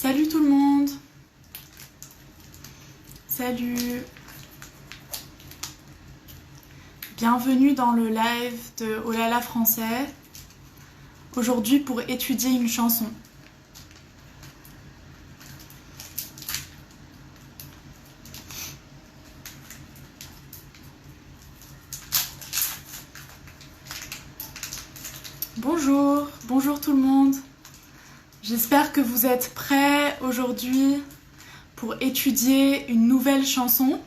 Salut tout le monde. Salut. Bienvenue dans le live de Oh là là français. Aujourd'hui pour étudier une chanson. Bonjour tout le monde. J'espère que vous êtes prêts aujourd'hui pour étudier une nouvelle chanson.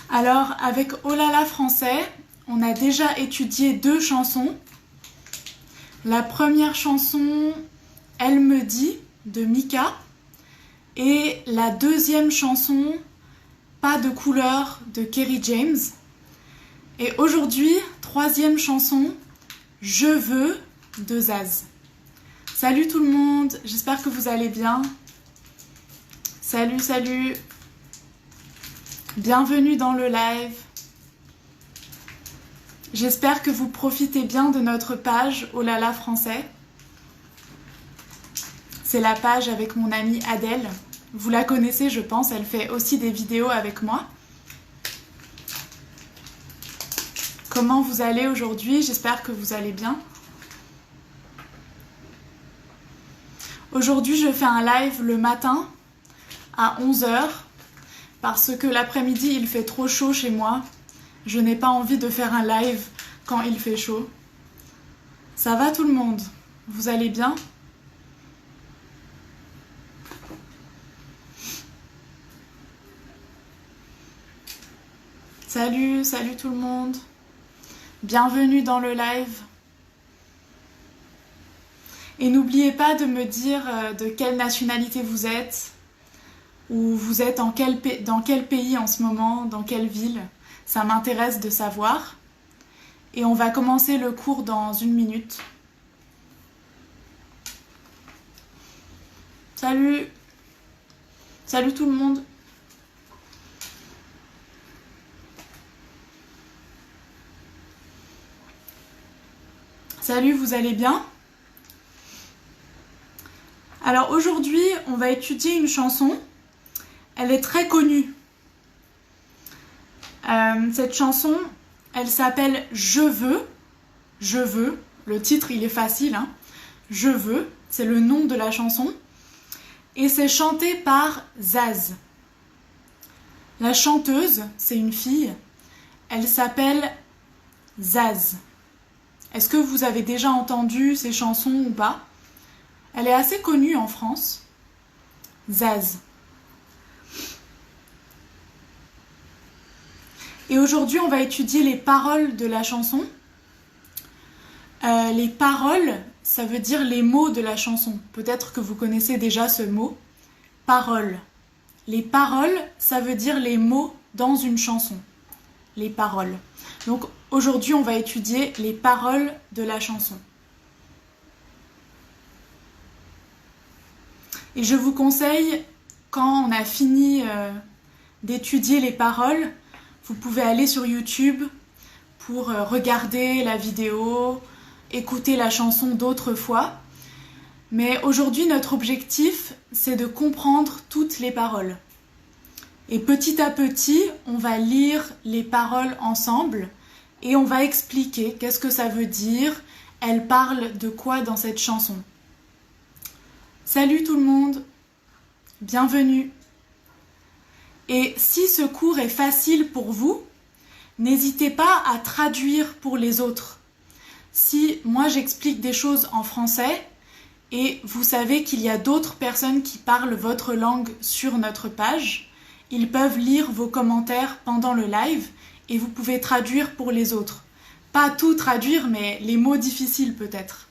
Alors avec Oh là là français, on a déjà étudié 2 chansons. La première chanson, Elle me dit, de Mika. Et la deuxième chanson, Pas de couleur, de Kerry James. Et aujourd'hui, troisième chanson, Je veux, de Zaz. Salut tout le monde, j'espère que vous allez bien. Salut. Bienvenue dans le live. J'espère que vous profitez bien de notre page Oh là là français. C'est la page avec mon amie Adèle. Vous la connaissez, je pense, elle fait aussi des vidéos avec moi. Comment vous allez aujourd'hui? J'espère que vous allez bien. Aujourd'hui, je fais un live le matin à 11 h parce que l'après-midi, il fait trop chaud chez moi. Je n'ai pas envie de faire un live quand il fait chaud. Ça va tout le monde? Vous allez bien? Salut tout le monde. Bienvenue dans le live. Et n'oubliez pas de me dire de quelle nationalité vous êtes, ou vous êtes dans quel pays en ce moment, dans quelle ville. Ça m'intéresse de savoir. Et on va commencer le cours dans 1 minute. Salut tout le monde. Salut, vous allez bien? Alors aujourd'hui, on va étudier une chanson. Elle est très connue. Cette chanson, elle s'appelle Je veux. Je veux. Le titre, il est facile, hein. Je veux, c'est le nom de la chanson. Et c'est chanté par Zaz. La chanteuse, c'est une fille. Elle s'appelle Zaz. Est-ce que vous avez déjà entendu ces chansons ou pas? Elle est assez connue en France. Zaz. Et aujourd'hui, on va étudier les paroles de la chanson. Les paroles, ça veut dire les mots de la chanson. Peut-être que vous connaissez déjà ce mot. Paroles. Les paroles, ça veut dire les mots dans une chanson. Les paroles. Donc aujourd'hui, on va étudier les paroles de la chanson. Et je vous conseille, quand on a fini d'étudier les paroles, vous pouvez aller sur YouTube pour regarder la vidéo, écouter la chanson d'autres fois. Mais aujourd'hui, notre objectif, c'est de comprendre toutes les paroles. Et petit à petit, on va lire les paroles ensemble et on va expliquer qu'est-ce que ça veut dire, elle parle de quoi dans cette chanson. Salut tout le monde, bienvenue. Et si ce cours est facile pour vous, n'hésitez pas à traduire pour les autres. Si moi j'explique des choses en français et vous savez qu'il y a d'autres personnes qui parlent votre langue sur notre page, ils peuvent lire vos commentaires pendant le live et vous pouvez traduire pour les autres. Pas tout traduire, mais les mots difficiles peut-être.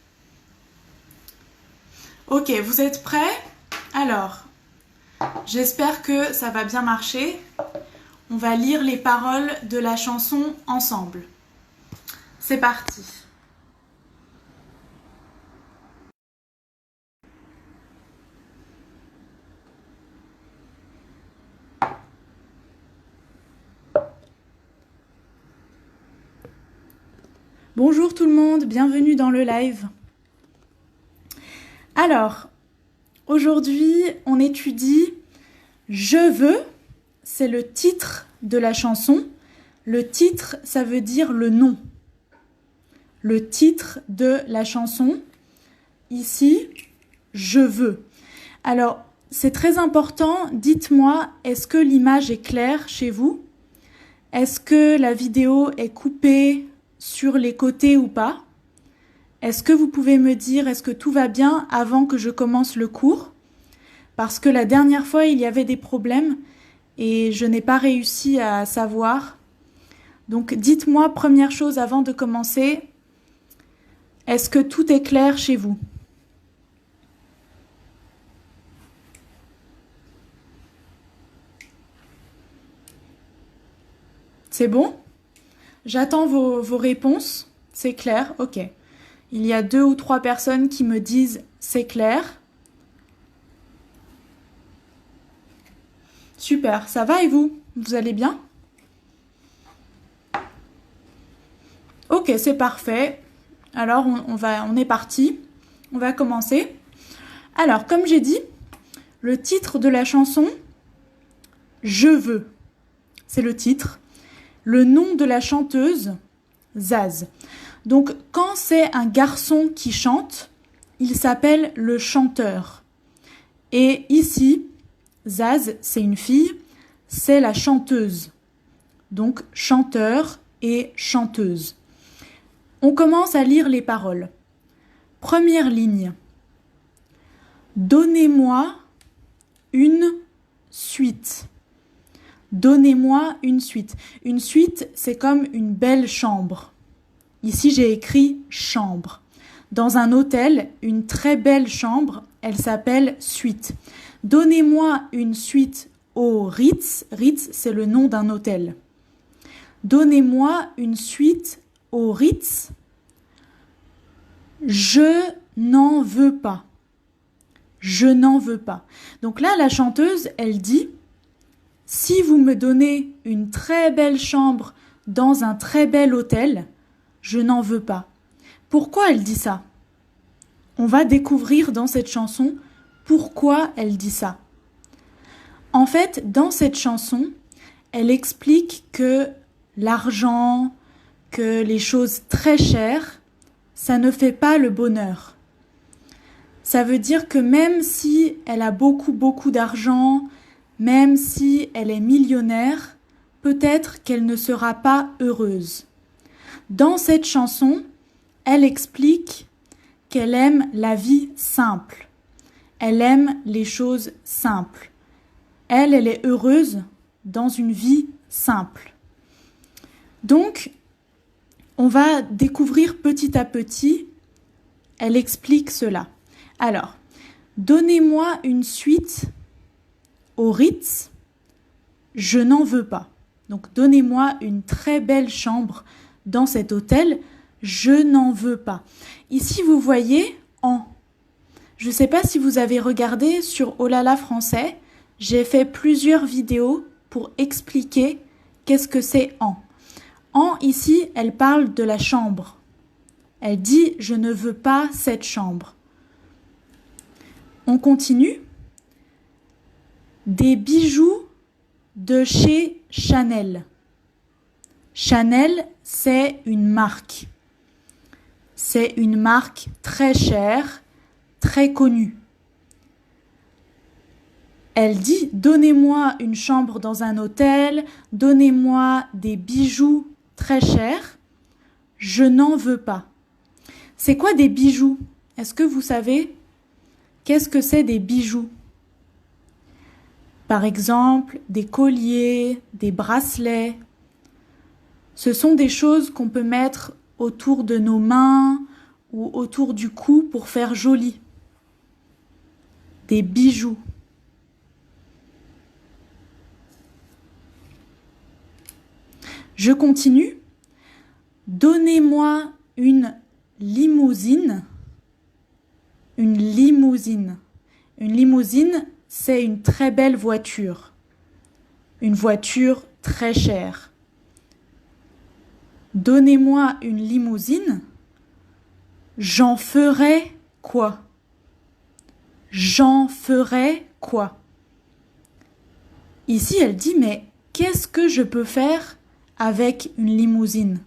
Ok, vous êtes prêts? Alors, j'espère que ça va bien marcher. On va lire les paroles de la chanson ensemble. C'est parti. Bonjour tout le monde, bienvenue dans le live. Alors, Aujourd'hui, on étudie Je veux, c'est le titre de la chanson. Le titre, ça veut dire le nom. Le titre de la chanson, ici, Je veux. Alors, c'est très important, dites-moi, est-ce que l'image est claire chez vous? Est-ce que la vidéo est coupée sur les côtés ou pas? Est-ce que vous pouvez me dire, est-ce que tout va bien avant que je commence le cours? Parce que la dernière fois, il y avait des problèmes et je n'ai pas réussi à savoir. Donc, dites-moi, première chose avant de commencer, est-ce que tout est clair chez vous? C'est bon? J'attends vos réponses. C'est clair? Ok. Il y a 2 ou 3 personnes qui me disent c'est clair. Super, ça va et vous? Vous allez bien? Ok, c'est parfait. Alors on est parti. On va commencer. Alors, comme j'ai dit, le titre de la chanson, Je veux, c'est le titre. Le nom de la chanteuse, Zaz. Donc, quand c'est un garçon qui chante, il s'appelle le chanteur. Et ici, Zaz, c'est une fille, c'est la chanteuse. Donc, chanteur et chanteuse. On commence à lire les paroles. Première ligne. Donnez-moi une suite. Donnez-moi une suite. Une suite, c'est comme une belle chambre. Ici, j'ai écrit chambre. Dans un hôtel, une très belle chambre, elle s'appelle suite. Donnez-moi une suite au Ritz. Ritz, c'est le nom d'un hôtel. Donnez-moi une suite au Ritz. Je n'en veux pas. Je n'en veux pas. Donc là, la chanteuse, elle dit, si vous me donnez une très belle chambre dans un très bel hôtel, je n'en veux pas. Pourquoi elle dit ça? On va découvrir dans cette chanson pourquoi elle dit ça. En fait, dans cette chanson, elle explique que l'argent, que les choses très chères, ça ne fait pas le bonheur. Ça veut dire que même si elle a beaucoup d'argent, même si elle est millionnaire, peut-être qu'elle ne sera pas heureuse. Dans cette chanson, elle explique qu'elle aime la vie simple. Elle aime les choses simples. Elle est heureuse dans une vie simple. Donc, on va découvrir petit à petit, elle explique cela. Alors, donnez-moi une suite au Ritz, je n'en veux pas. Donc, donnez-moi une très belle chambre dans cet hôtel, je n'en veux pas. Ici, vous voyez en. Je ne sais pas si vous avez regardé sur Oh là là français, j'ai fait plusieurs vidéos pour expliquer qu'est-ce que c'est en. En, ici, elle parle de la chambre. Elle dit « je ne veux pas cette chambre ». On continue. Des bijoux de chez Chanel. Chanel, c'est une marque. C'est une marque très chère, très connue. Elle dit « donnez-moi une chambre dans un hôtel, donnez-moi des bijoux très chers, je n'en veux pas ». C'est quoi des bijoux? Est-ce que vous savez? Qu'est-ce que c'est des bijoux? Par exemple, des colliers, des bracelets. Ce sont des choses qu'on peut mettre autour de nos mains ou autour du cou pour faire joli. Des bijoux. Je continue. Donnez-moi une limousine. Une limousine. Une limousine, c'est une très belle voiture. Une voiture très chère. Donnez-moi une limousine. J'en ferai quoi? J'en ferai quoi? Ici, elle dit, mais qu'est-ce que je peux faire avec une limousine?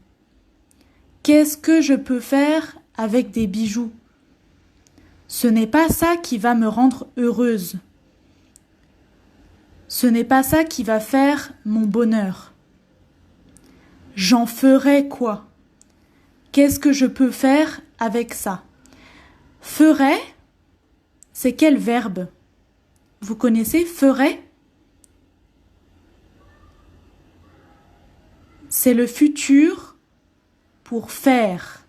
Qu'est-ce que je peux faire avec des bijoux? Ce n'est pas ça qui va me rendre heureuse. Ce n'est pas ça qui va faire mon bonheur. J'en ferai quoi? Qu'est-ce que je peux faire avec ça? Ferai, c'est quel verbe? Vous connaissez ferai? C'est le futur pour faire.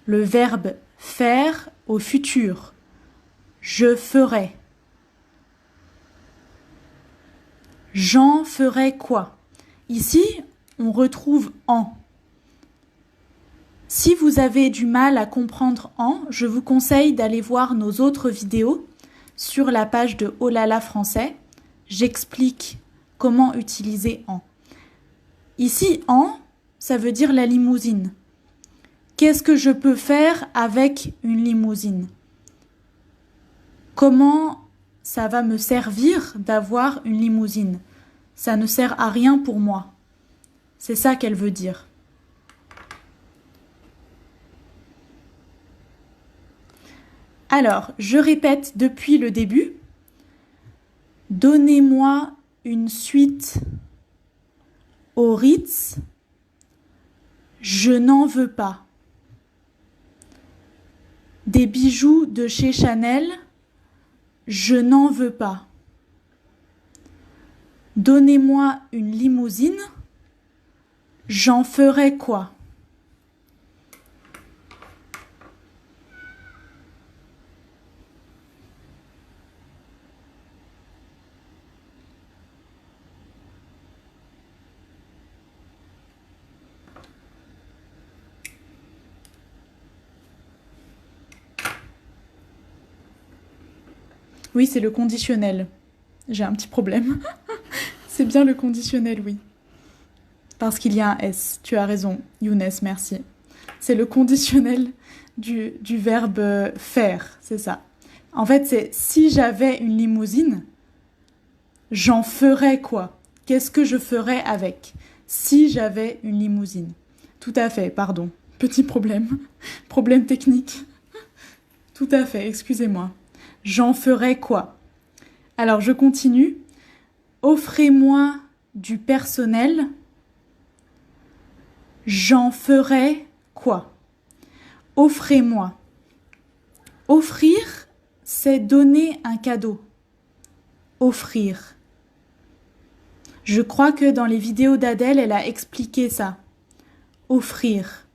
Le verbe faire au futur. Je ferai. J'en ferai quoi? Ici, on retrouve en. Si vous avez du mal à comprendre en, je vous conseille d'aller voir nos autres vidéos sur la page de Oh là là français. J'explique comment utiliser en. Ici, en, ça veut dire la limousine. Qu'est-ce que je peux faire avec une limousine? Comment ça va me servir d'avoir une limousine? Ça ne sert à rien pour moi. C'est ça qu'elle veut dire. Alors, je répète depuis le début. Donnez-moi une suite au Ritz. Je n'en veux pas. Des bijoux de chez Chanel. Je n'en veux pas. Donnez-moi une limousine. J'en ferai quoi? Oui, c'est le conditionnel. J'ai un petit problème. C'est bien le conditionnel, oui. Parce qu'il y a un S. Tu as raison, Younes, merci. C'est le conditionnel du verbe faire, c'est ça. En fait, c'est si j'avais une limousine, j'en ferais quoi? Qu'est-ce que je ferais avec? Si j'avais une limousine. Tout à fait, pardon. Petit problème. Problème technique. Tout à fait, excusez-moi. J'en ferais quoi? Alors, je continue. Offrez-moi du personnel. J'en ferai quoi? Offrez-moi. Offrir, c'est donner un cadeau. Offrir. Je crois que dans les vidéos d'Adèle, elle a expliqué ça. Offrir.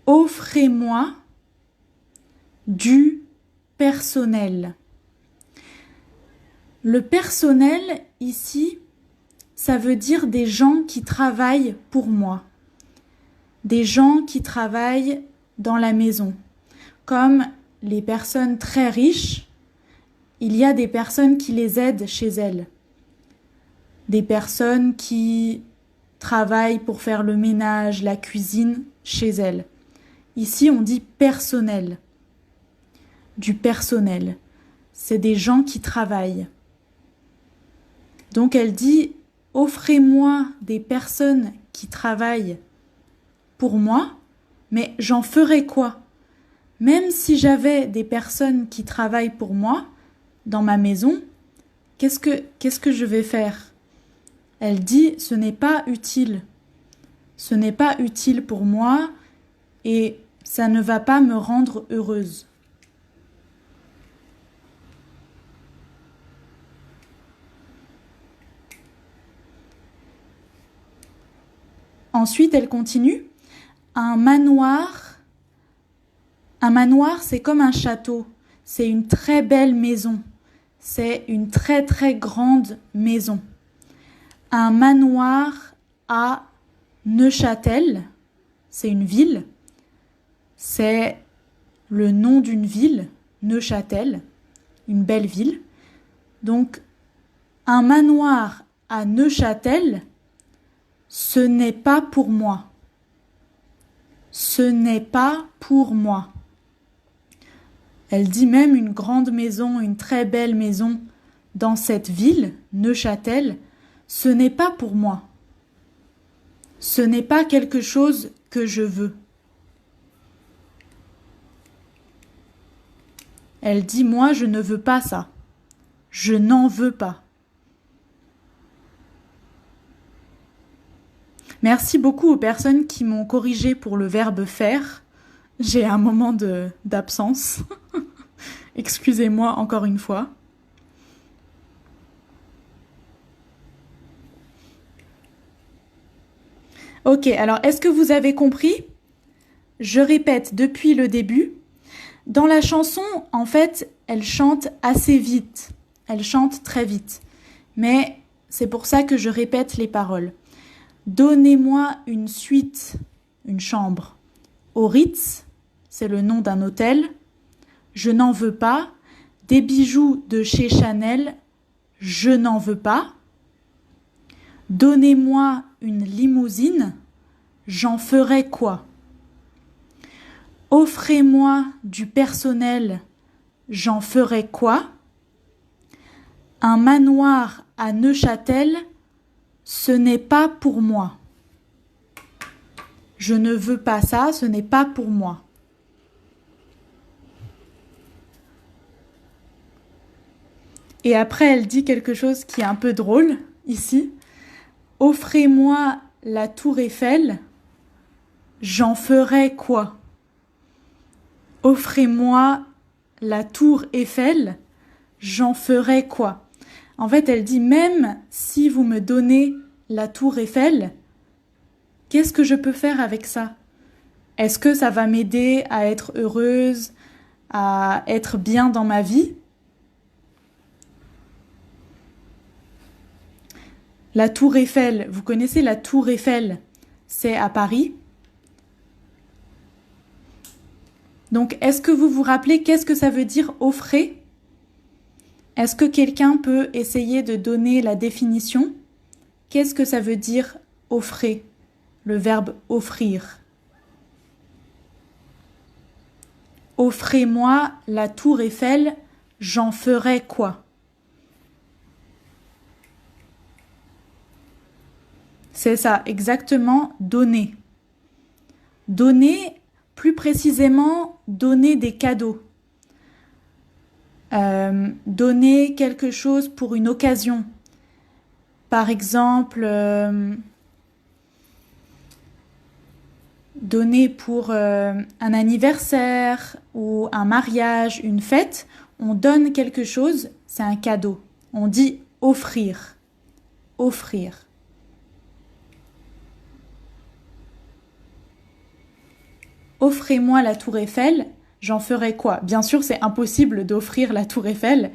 Offrez-moi du personnel. Le personnel, ici, ça veut dire des gens qui travaillent pour moi. Des gens qui travaillent dans la maison. Comme les personnes très riches, il y a des personnes qui les aident chez elles. Des personnes qui travaillent pour faire le ménage, la cuisine chez elles. Ici, on dit personnel. Du personnel. C'est des gens qui travaillent. Donc elle dit, offrez-moi des personnes qui travaillent pour moi, mais j'en ferai quoi? Même si j'avais des personnes qui travaillent pour moi dans ma maison, qu'est-ce que je vais faire? Elle dit, ce n'est pas utile. Ce n'est pas utile pour moi et ça ne va pas me rendre heureuse. Ensuite, elle continue. Un manoir, c'est comme un château. C'est une très belle maison. C'est une très très grande maison. Un manoir à Neuchâtel, c'est une ville. C'est le nom d'une ville, Neuchâtel, une belle ville. Donc, un manoir à Neuchâtel, ce n'est pas pour moi. Ce n'est pas pour moi. Elle dit même une grande maison, une très belle maison dans cette ville, Neuchâtel, ce n'est pas pour moi. Ce n'est pas quelque chose que je veux. Elle dit, moi, je ne veux pas ça. Je n'en veux pas. Merci beaucoup aux personnes qui m'ont corrigé pour le verbe faire. J'ai un moment d'absence. Excusez-moi encore une fois. Ok, alors est-ce que vous avez compris? Je répète depuis le début. Dans la chanson, en fait, elle chante assez vite. Elle chante très vite. Mais c'est pour ça que je répète les paroles. Donnez-moi une suite, une chambre. Au Ritz, c'est le nom d'un hôtel. Je n'en veux pas. Des bijoux de chez Chanel. Je n'en veux pas. Donnez-moi une limousine. J'en ferai quoi? Offrez-moi du personnel. J'en ferai quoi? Un manoir à Neuchâtel. Ce n'est pas pour moi. Je ne veux pas ça, ce n'est pas pour moi. Et après, elle dit quelque chose qui est un peu drôle, ici. Offrez-moi la tour Eiffel, j'en ferai quoi? Offrez-moi la tour Eiffel, j'en ferai quoi? En fait, elle dit, même si vous me donnez la tour Eiffel, qu'est-ce que je peux faire avec ça? Est-ce que ça va m'aider à être heureuse, à être bien dans ma vie? La tour Eiffel, vous connaissez la tour Eiffel? C'est à Paris. Donc, est-ce que vous vous rappelez qu'est-ce que ça veut dire offrir? Est-ce que quelqu'un peut essayer de donner la définition? Qu'est-ce que ça veut dire offrir? Le verbe offrir. Offrez-moi la tour Eiffel, j'en ferai quoi? C'est ça, exactement, donner. Donner, plus précisément, donner des cadeaux. Donner quelque chose pour une occasion. Par exemple, donner pour un anniversaire ou un mariage, une fête, on donne quelque chose, c'est un cadeau. On dit offrir. Offrir. Offrez-moi la tour Eiffel, j'en ferai quoi? Bien sûr, c'est impossible d'offrir la tour Eiffel,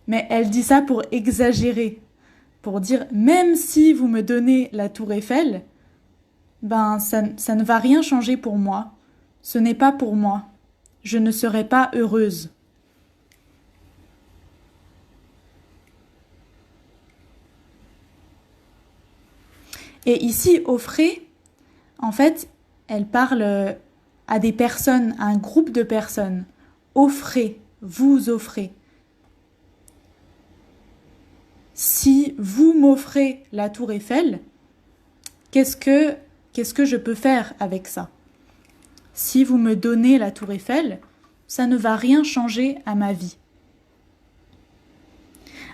mais elle dit ça pour exagérer, pour dire même si vous me donnez la tour Eiffel, ben ça ne va rien changer pour moi. Ce n'est pas pour moi. Je ne serai pas heureuse. Et ici, offrir, en fait, elle parle à des personnes, à un groupe de personnes. Offrez, vous offrez. Si vous m'offrez la tour Eiffel, qu'est-ce que je peux faire avec ça? Si vous me donnez la tour Eiffel, ça ne va rien changer à ma vie.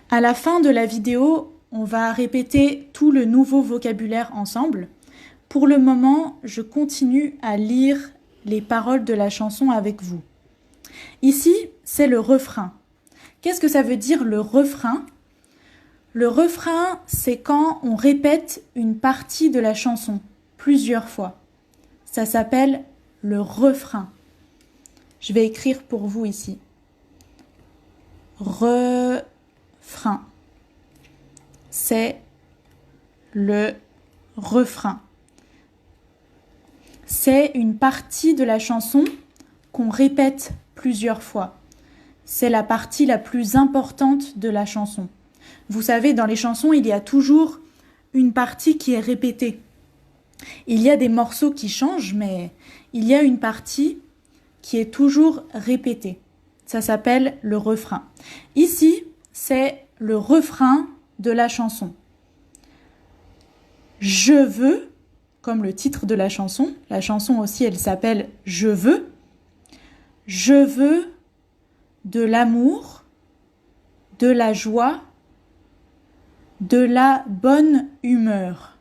À la fin de la vidéo, on va répéter tout le nouveau vocabulaire ensemble. Pour le moment, je continue à lire les paroles de la chanson avec vous. Ici, c'est le refrain. Qu'est-ce que ça veut dire le refrain? Le refrain, c'est quand on répète une partie de la chanson plusieurs fois. Ça s'appelle le refrain. Je vais écrire pour vous ici. Refrain. C'est le refrain. C'est une partie de la chanson qu'on répète plusieurs fois. C'est la partie la plus importante de la chanson. Vous savez, dans les chansons, il y a toujours une partie qui est répétée. Il y a des morceaux qui changent, mais il y a une partie qui est toujours répétée. ça s'appelle le refrain. Ici, c'est le refrain de la chanson. Je veux, comme le titre de la chanson aussi, elle s'appelle Je veux. Je veux de l'amour, de la joie, de la bonne humeur.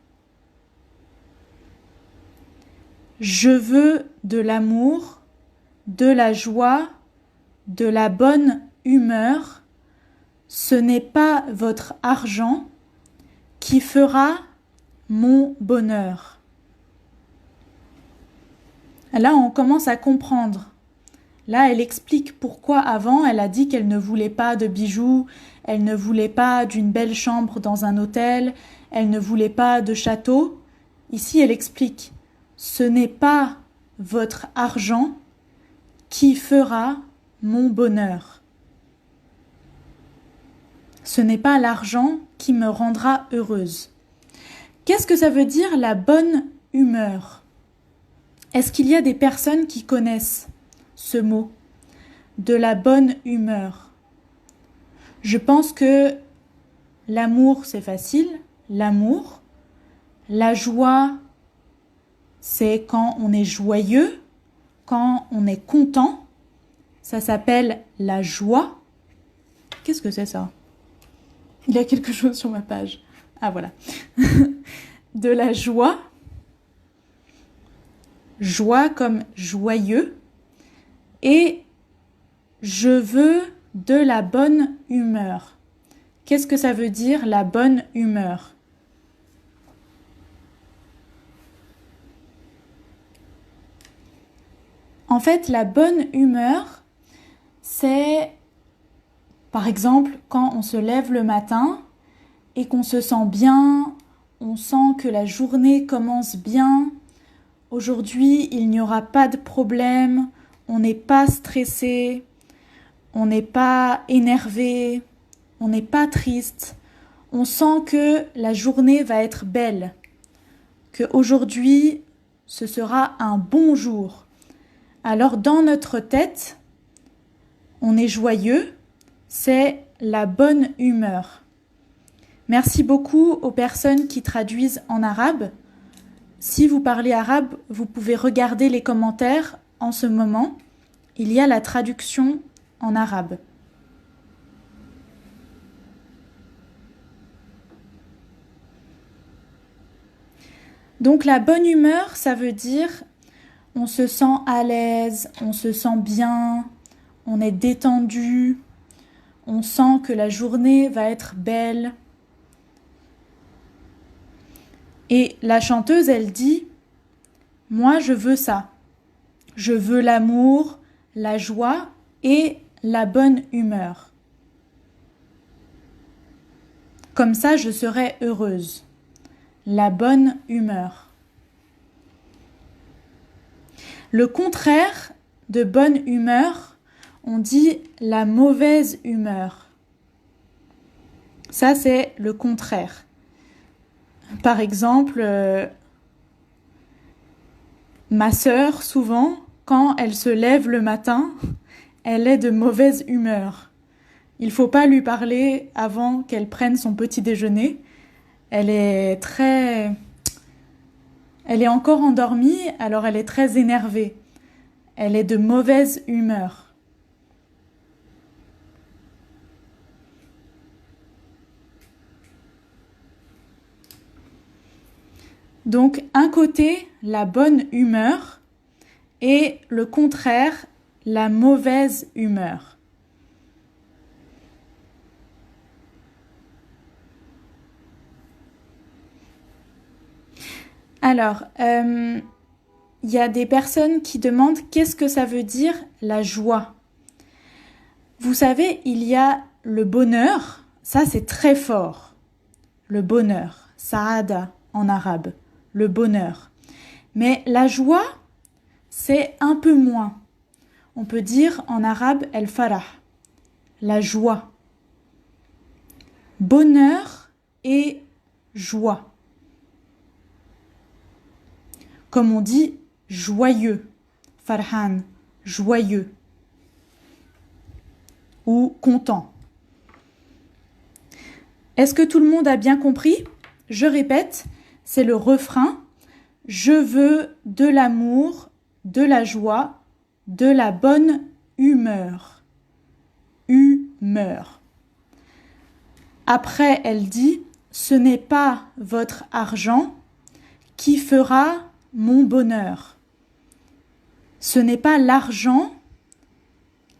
Je veux de l'amour, de la joie, de la bonne humeur. Ce n'est pas votre argent qui fera mon bonheur. Là, on commence à comprendre. Là, elle explique pourquoi avant, elle a dit qu'elle ne voulait pas de bijoux, elle ne voulait pas d'une belle chambre dans un hôtel, elle ne voulait pas de château. Ici, elle explique, ce n'est pas votre argent qui fera mon bonheur. Ce n'est pas l'argent qui me rendra heureuse. Qu'est-ce que ça veut dire la bonne humeur? Est-ce qu'il y a des personnes qui connaissent ce mot de la bonne humeur? Je pense que l'amour, c'est facile, l'amour. La joie, c'est quand on est joyeux, quand on est content. Ça s'appelle la joie. Qu'est-ce que c'est ça? Il y a quelque chose sur ma page. Ah voilà. De la joie. Joie comme joyeux. Et je veux de la bonne humeur. Qu'est-ce que ça veut dire la bonne humeur? En fait, la bonne humeur, c'est par exemple quand on se lève le matin et qu'on se sent bien, on sent que la journée commence bien. Aujourd'hui, il n'y aura pas de problème, on n'est pas stressé, on n'est pas énervé, on n'est pas triste. On sent que la journée va être belle, qu'aujourd'hui, ce sera un bon jour. Alors dans notre tête, on est joyeux, c'est la bonne humeur. Merci beaucoup aux personnes qui traduisent en arabe. Si vous parlez arabe, vous pouvez regarder les commentaires en ce moment. Il y a la traduction en arabe. Donc la bonne humeur, ça veut dire on se sent à l'aise, on se sent bien, on est détendu, on sent que la journée va être belle. Et la chanteuse, elle dit « Moi, je veux ça. Je veux l'amour, la joie et la bonne humeur. Comme ça, je serai heureuse. La bonne humeur. » Le contraire de bonne humeur, on dit la mauvaise humeur. Ça, c'est le contraire. Par exemple, ma sœur, souvent, quand elle se lève le matin, elle est de mauvaise humeur. Il ne faut pas lui parler avant qu'elle prenne son petit déjeuner. Elle est encore endormie, alors elle est très énervée. Elle est de mauvaise humeur. Donc, un côté, la bonne humeur, et le contraire, la mauvaise humeur. Alors, il y a des personnes qui demandent qu'est-ce que ça veut dire la joie. Vous savez, il y a le bonheur, ça c'est très fort. Le bonheur, saada en arabe, le bonheur. Mais la joie, c'est un peu moins. On peut dire en arabe el-farah, la joie. Bonheur et joie. Comme on dit joyeux, farhan, joyeux. ou content. Est-ce que tout le monde a bien compris? Je répète, c'est le refrain. Je veux de l'amour, de la joie, de la bonne humeur. Humeur. Après, elle dit, ce n'est pas votre argent qui fera mon bonheur. Ce n'est pas l'argent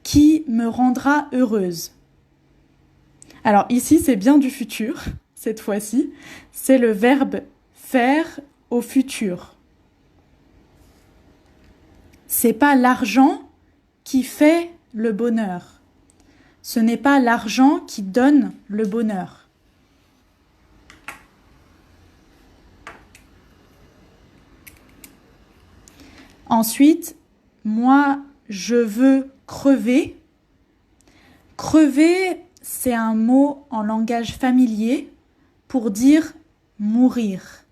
qui me rendra heureuse. Alors ici, c'est bien du futur, cette fois-ci. C'est le verbe faire au futur. C'est pas l'argent qui fait le bonheur. Ce n'est pas l'argent qui donne le bonheur. Ensuite, moi, je veux crever. Crever, c'est un mot en langage familier pour dire mourir.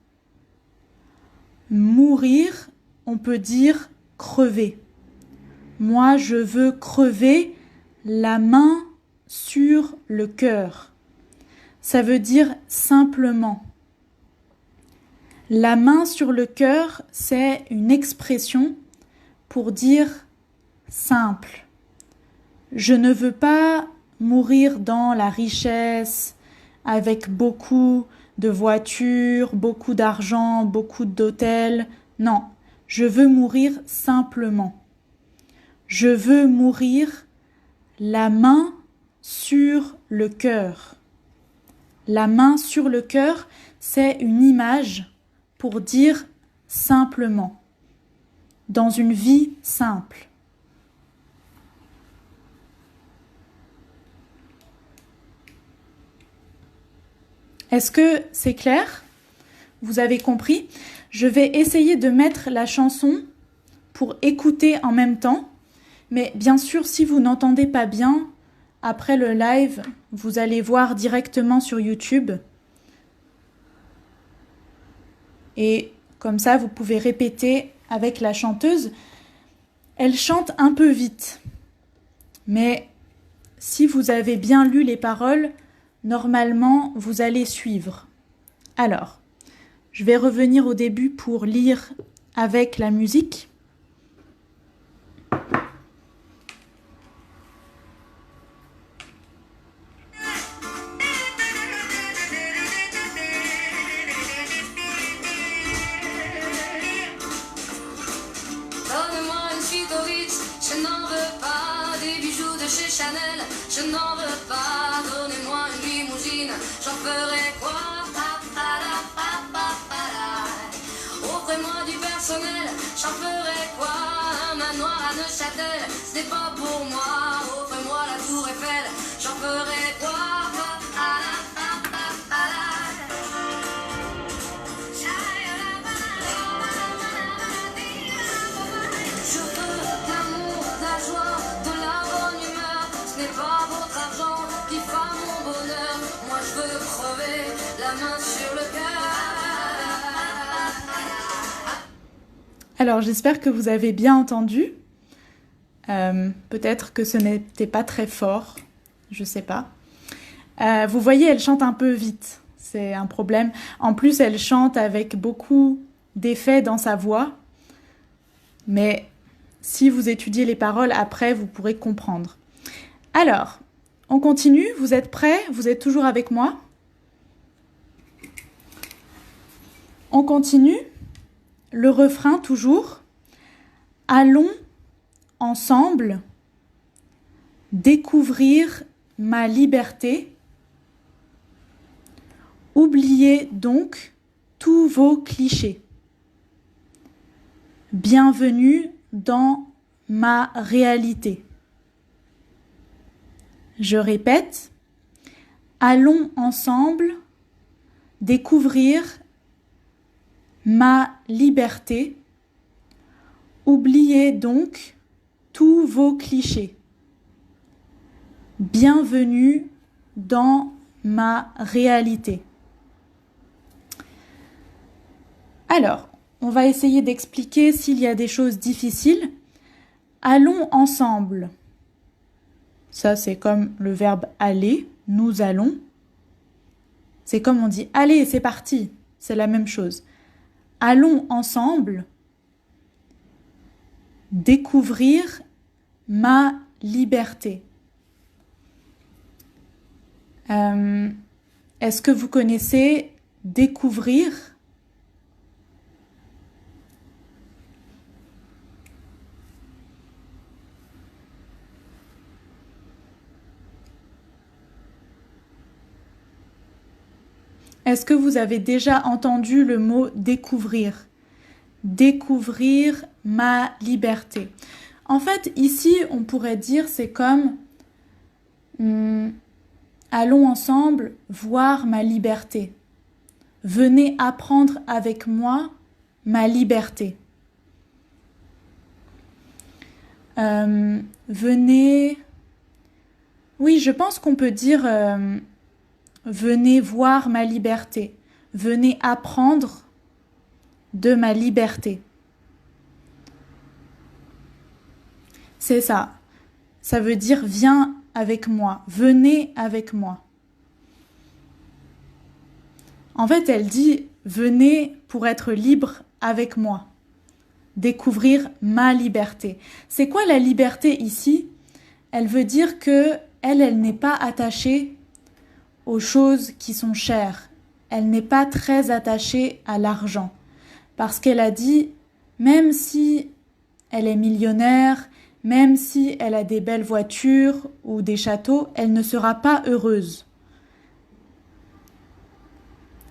Mourir, on peut dire crever. Moi, je veux crever la main sur le cœur. Ça veut dire simplement. La main sur le cœur, c'est une expression pour dire simple. Je ne veux pas mourir dans la richesse, avec beaucoup de voitures, beaucoup d'argent, beaucoup d'hôtels. Non, je veux mourir simplement. Je veux mourir la main sur le cœur. La main sur le cœur, c'est une image pour dire simplement, dans une vie simple. Est-ce que c'est clair? Vous avez compris? Je vais essayer de mettre la chanson pour écouter en même temps. Mais bien sûr, si vous n'entendez pas bien, après le live, vous allez voir directement sur YouTube. Et comme ça, vous pouvez répéter avec la chanteuse. Elle chante un peu vite. Mais si vous avez bien lu les paroles, normalement, vous allez suivre. Alors, je vais revenir au début pour lire avec la musique. Je n'en veux pas des bijoux de chez Chanel, je n'en veux pas, donnez-moi une limousine, j'en ferai quoi? Offrez-moi du personnel, j'en ferai quoi? Un manoir à Neuchâtel, ce n'est pas pour moi, offrez-moi la tour Eiffel, j'en ferai quoi? Alors, j'espère que vous avez bien entendu. Peut-être que ce n'était pas très fort, je sais pas. Vous voyez, elle chante un peu vite, c'est un problème. En plus, elle chante avec beaucoup d'effets dans sa voix. Mais si vous étudiez les paroles, après, vous pourrez comprendre. Alors, on continue. Vous êtes prêts? Vous êtes toujours avec moi? On continue. Le refrain toujours. Allons ensemble découvrir ma liberté. Oubliez donc tous vos clichés. Bienvenue dans ma réalité. Je répète, allons ensemble découvrir ma liberté. Oubliez donc tous vos clichés. Bienvenue dans ma réalité. Alors, on va essayer d'expliquer s'il y a des choses difficiles. Allons ensemble. Ça, c'est comme le verbe aller, nous allons. C'est comme on dit allez, c'est parti. C'est la même chose. Allons ensemble découvrir ma liberté. Est-ce que vous connaissez découvrir? Est-ce que vous avez déjà entendu le mot découvrir? Découvrir ma liberté. En fait, ici, on pourrait dire c'est comme allons ensemble voir ma liberté. Venez apprendre avec moi ma liberté. Venez... Oui, je pense qu'on peut dire venez voir ma liberté. Venez apprendre de ma liberté. C'est ça. Ça veut dire viens avec moi, venez avec moi. En fait, elle dit venez pour être libre avec moi. Découvrir ma liberté. C'est quoi la liberté ici? Elle veut dire que elle n'est pas attachée aux choses qui sont chères. Elle n'est pas très attachée à l'argent. Parce qu'elle a dit, même si elle est millionnaire, même si elle a des belles voitures ou des châteaux, elle ne sera pas heureuse.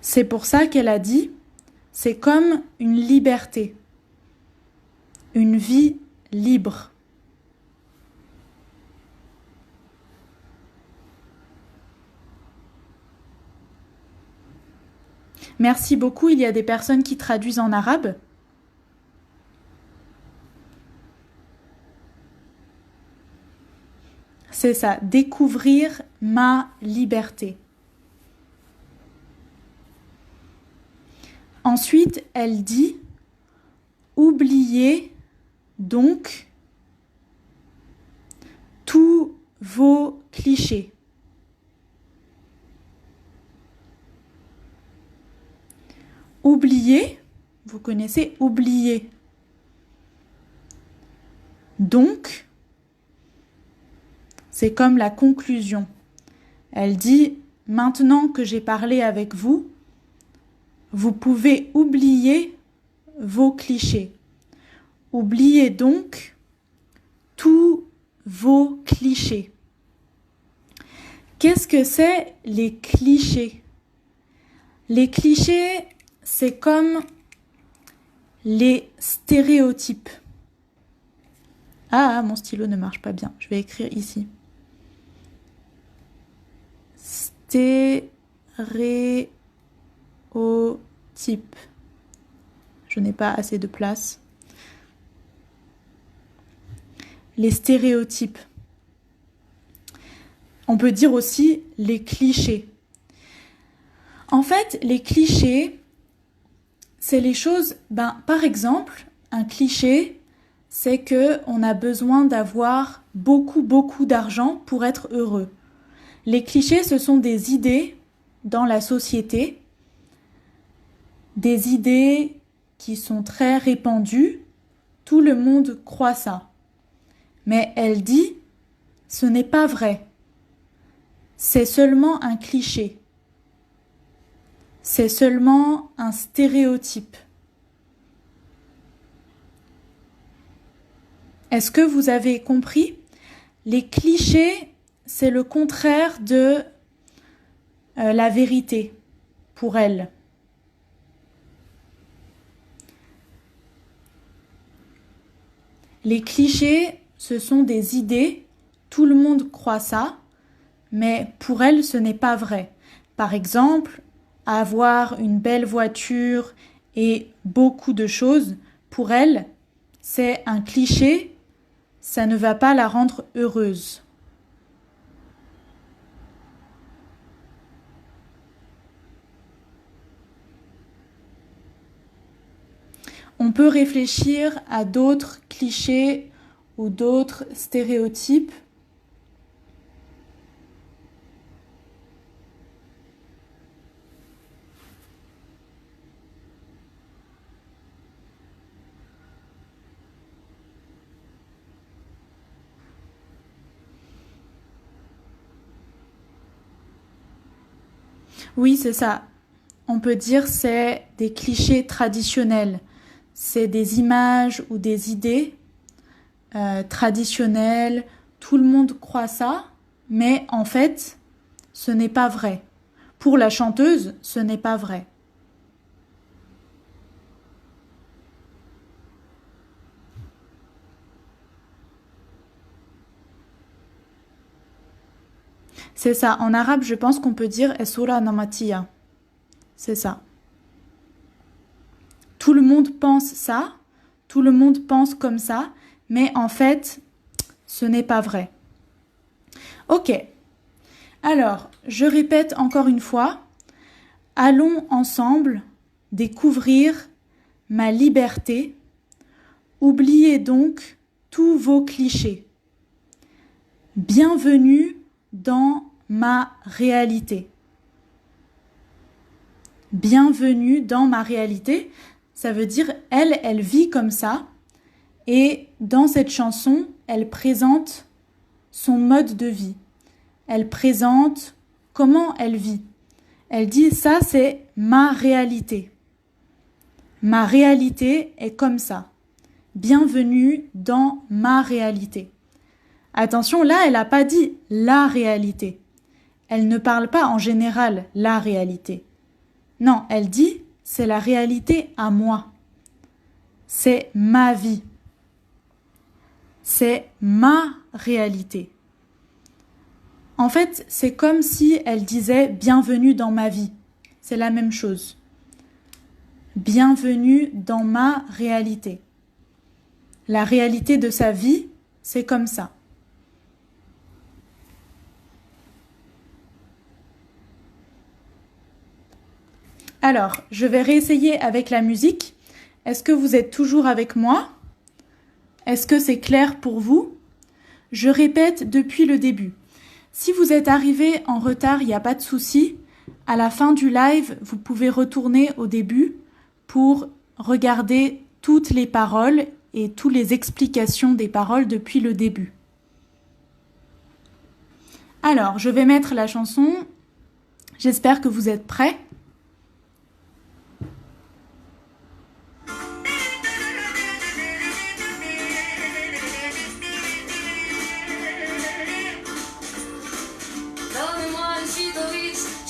C'est pour ça qu'elle a dit, c'est comme une liberté, une vie libre. Merci beaucoup, il y a des personnes qui traduisent en arabe. C'est ça, découvrir ma liberté. Ensuite, elle dit, oubliez donc tous vos clichés. Oublier, vous connaissez oublier. Donc, c'est comme la conclusion. Elle dit, maintenant que j'ai parlé avec vous, vous pouvez oublier vos clichés. Oubliez donc tous vos clichés. Qu'est-ce que c'est les clichés? Les clichés, c'est comme les stéréotypes. Ah, mon stylo ne marche pas bien. Je vais écrire ici. Stéréotype. Je n'ai pas assez de place. Les stéréotypes. On peut dire aussi les clichés. En fait, les clichés, c'est les choses... par exemple, un cliché, c'est qu'on a besoin d'avoir beaucoup d'argent pour être heureux. Les clichés, ce sont des idées dans la société, des idées qui sont très répandues. Tout le monde croit ça. Mais elle dit, ce n'est pas vrai. C'est seulement un cliché. C'est seulement un stéréotype. Est-ce que vous avez compris? Les clichés, c'est le contraire de la vérité pour elle. Les clichés, ce sont des idées, tout le monde croit ça, mais pour elle, ce n'est pas vrai. Par exemple, avoir une belle voiture et beaucoup de choses, pour elle, c'est un cliché, ça ne va pas la rendre heureuse. On peut réfléchir à d'autres clichés ou d'autres stéréotypes. Oui, c'est ça. On peut dire c'est des clichés traditionnels. C'est des images ou des idées traditionnelles. Tout le monde croit ça, mais en fait, ce n'est pas vrai. Pour la chanteuse, ce n'est pas vrai. C'est ça. En arabe, je pense qu'on peut dire Esura Namatiya. C'est ça. Tout le monde pense ça, tout le monde pense comme ça, mais en fait, ce n'est pas vrai. Ok. Alors, je répète encore une fois. Allons ensemble découvrir ma liberté. Oubliez donc tous vos clichés. Bienvenue dans ma réalité. Bienvenue dans ma réalité. Ça veut dire, elle vit comme ça. Et dans cette chanson, elle présente son mode de vie. Elle présente comment elle vit. Elle dit, ça c'est ma réalité. Ma réalité est comme ça. Bienvenue dans ma réalité. Attention, là, elle n'a pas dit la réalité. Elle ne parle pas en général la réalité. Non, elle dit, c'est la réalité à moi. C'est ma vie. C'est ma réalité. En fait, c'est comme si elle disait bienvenue dans ma vie. C'est la même chose. Bienvenue dans ma réalité. La réalité de sa vie, c'est comme ça. Alors, je vais réessayer avec la musique. Est-ce que vous êtes toujours avec moi? Est-ce que c'est clair pour vous? Je répète depuis le début. Si vous êtes arrivé en retard, il n'y a pas de souci. À la fin du live, vous pouvez retourner au début pour regarder toutes les paroles et toutes les explications des paroles depuis le début. Alors, je vais mettre la chanson. J'espère que vous êtes prêts.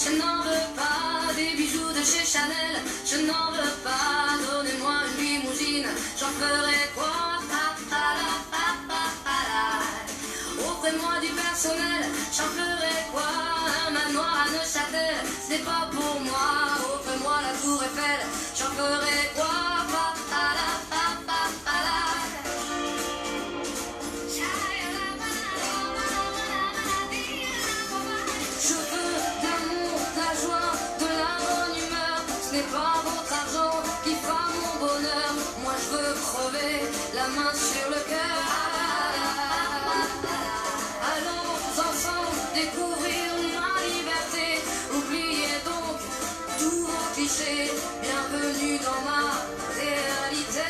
Je n'en veux pas des bijoux de chez Chanel, je n'en veux pas, donnez-moi une limousine, j'en ferai quoi? Offrez-moi du personnel, j'en ferai quoi? Un manoir à Neuchâtel, ce n'est pas pour moi, offrez-moi la tour Eiffel, j'en ferai quoi? Je veux de l'amour, de la joie, de la bonne humeur. Ce n'est pas votre argent qui fera mon bonheur. Moi je veux crever la main sur le cœur. Allons ensemble découvrir ma liberté. Oubliez donc tous vos clichés. Bienvenue dans ma réalité.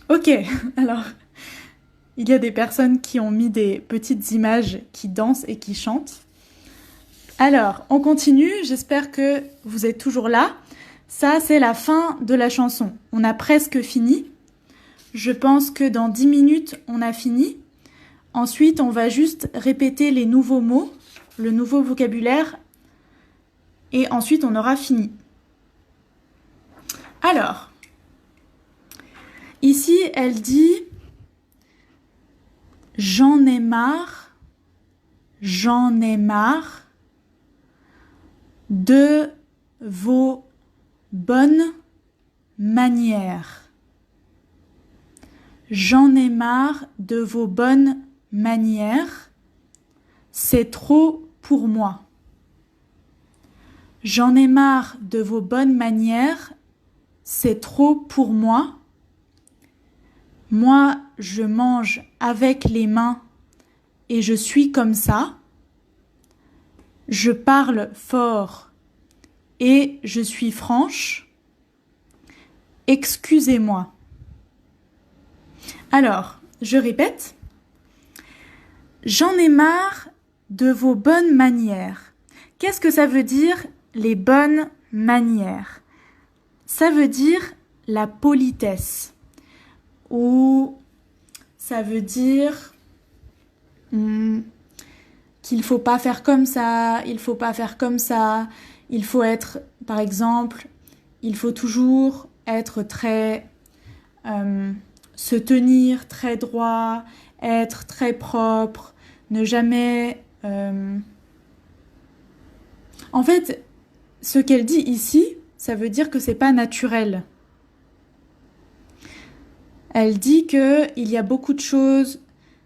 Ok, alors, il y a des personnes qui ont mis des petites images qui dansent et qui chantent. Alors, on continue, j'espère que vous êtes toujours là. Ça, c'est la fin de la chanson. On a presque fini. Je pense que dans 10 minutes, on a fini. Ensuite, on va juste répéter les nouveaux mots, le nouveau vocabulaire, et ensuite, on aura fini. Alors, ici, elle dit « J'en ai marre de vos bonnes manières. J'en ai marre de vos bonnes manières. C'est trop pour moi. J'en ai marre de vos bonnes manières. C'est trop pour moi. Moi, je mange avec les mains et je suis comme ça. Je parle fort et je suis franche. Excusez-moi. Alors, je répète. J'en ai marre de vos bonnes manières. Qu'est-ce que ça veut dire, les bonnes manières? Ça veut dire la politesse. Ou ça veut dire qu'il faut pas faire comme ça, il faut pas faire comme ça. Il faut être, par exemple, il faut toujours être très... se tenir très droit, être très propre, ne jamais... En fait, ce qu'elle dit ici, ça veut dire que c'est pas naturel. Elle dit que il y a beaucoup de choses,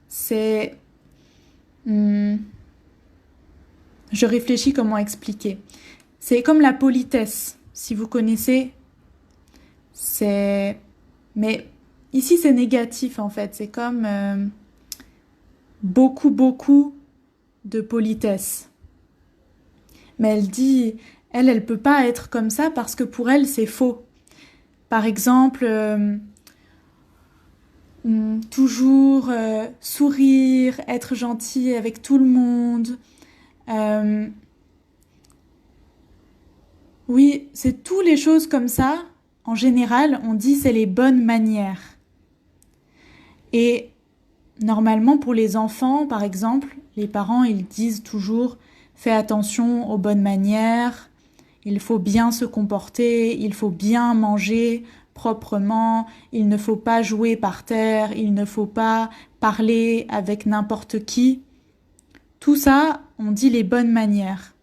c'est... je réfléchis comment expliquer. C'est comme la politesse, si vous connaissez. C'est... Mais ici, c'est négatif, en fait. C'est comme beaucoup de politesse. Mais elle dit, elle peut pas être comme ça parce que pour elle, c'est faux. Par exemple, toujours sourire, être gentil avec tout le monde. Oui, c'est toutes les choses comme ça. En général, on dit c'est les bonnes manières. Et normalement, pour les enfants, par exemple, les parents, ils disent toujours fais attention aux bonnes manières, il faut bien se comporter, il faut bien manger proprement, il ne faut pas jouer par terre, il ne faut pas parler avec n'importe qui. Tout ça, on dit les bonnes manières.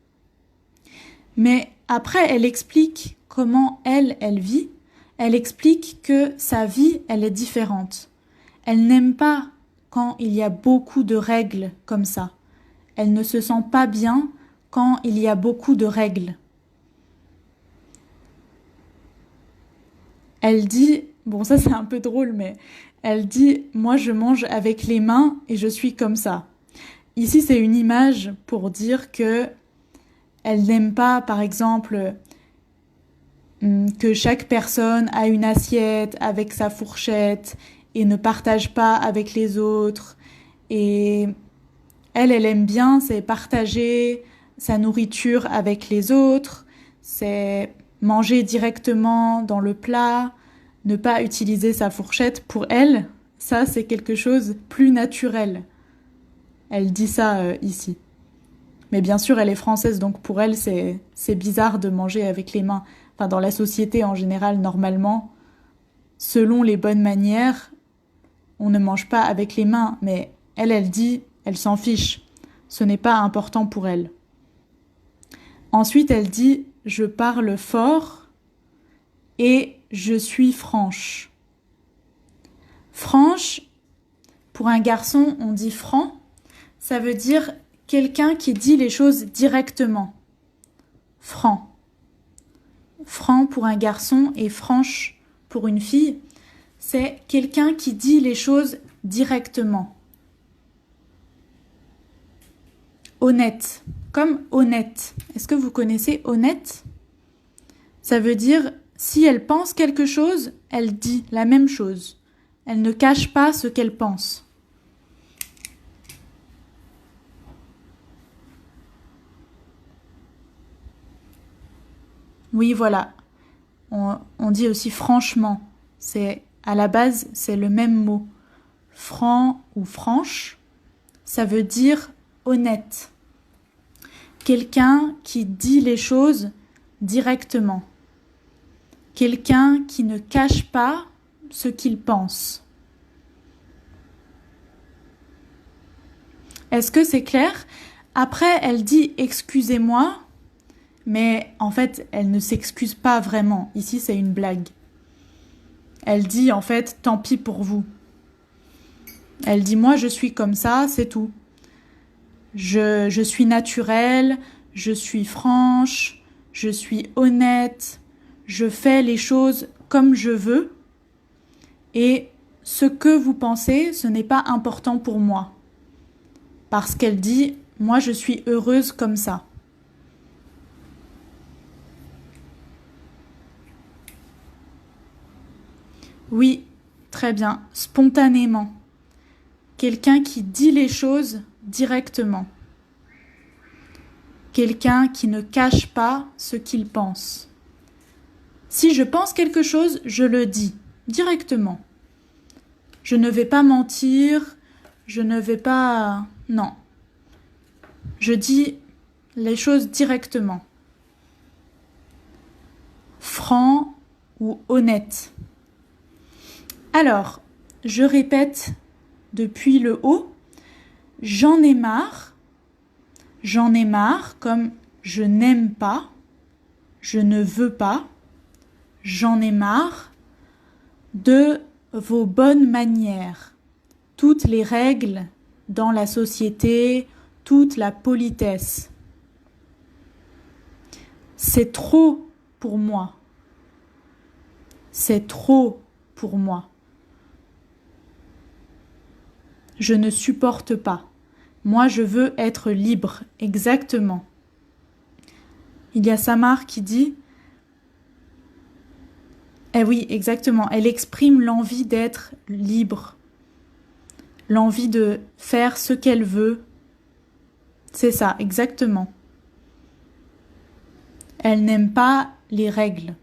Mais après, elle explique comment elle vit. Elle explique que sa vie, elle est différente. Elle n'aime pas quand il y a beaucoup de règles comme ça. Elle ne se sent pas bien quand il y a beaucoup de règles. Elle dit, bon ça c'est un peu drôle, mais elle dit « moi je mange avec les mains et je suis comme ça ». Ici c'est une image pour dire que elle n'aime pas par exemple que chaque personne a une assiette avec sa fourchette et ne partage pas avec les autres. Et elle aime bien, c'est partager sa nourriture avec les autres, c'est manger directement dans le plat, ne pas utiliser sa fourchette. Pour elle, ça c'est quelque chose de plus naturel. Elle dit ça ici. Mais bien sûr, elle est française, donc pour elle, c'est bizarre de manger avec les mains. Enfin, dans la société en général, normalement, selon les bonnes manières, on ne mange pas avec les mains. Mais elle dit, elle s'en fiche. Ce n'est pas important pour elle. Ensuite, elle dit, je parle fort et je suis franche. Franche, pour un garçon, on dit franc. Ça veut dire quelqu'un qui dit les choses directement. Franc. Franc pour un garçon et franche pour une fille, c'est quelqu'un qui dit les choses directement. Honnête, comme honnête. Est-ce que vous connaissez honnête? Ça veut dire si elle pense quelque chose, elle dit la même chose. Elle ne cache pas ce qu'elle pense. Oui, voilà. On dit aussi franchement. À la base, c'est le même mot. Franc ou franche, ça veut dire honnête. Quelqu'un qui dit les choses directement. Quelqu'un qui ne cache pas ce qu'il pense. Est-ce que c'est clair? Après, elle dit « excusez-moi », mais en fait, elle ne s'excuse pas vraiment. Ici, c'est une blague. Elle dit en fait « tant pis pour vous ». Elle dit « moi, je suis comme ça, c'est tout. Je suis naturelle, je suis franche, je suis honnête, je fais les choses comme je veux. Et ce que vous pensez, ce n'est pas important pour moi. » Parce qu'elle dit « moi, je suis heureuse comme ça. » Oui, très bien, spontanément. Quelqu'un qui dit les choses directement. Quelqu'un qui ne cache pas ce qu'il pense. Si je pense quelque chose, je le dis directement. Je ne vais pas mentir, je ne vais pas... Non. Je dis les choses directement. Franc ou honnête. Alors, je répète depuis le haut, j'en ai marre. J'en ai marre comme je n'aime pas, je ne veux pas. J'en ai marre de vos bonnes manières, toutes les règles dans la société, toute la politesse. C'est trop pour moi. C'est trop pour moi. Je ne supporte pas. Moi, je veux être libre, exactement. Il y a Samar qui dit... Eh oui, exactement. Elle exprime l'envie d'être libre. L'envie de faire ce qu'elle veut. C'est ça, exactement. Elle n'aime pas les règles.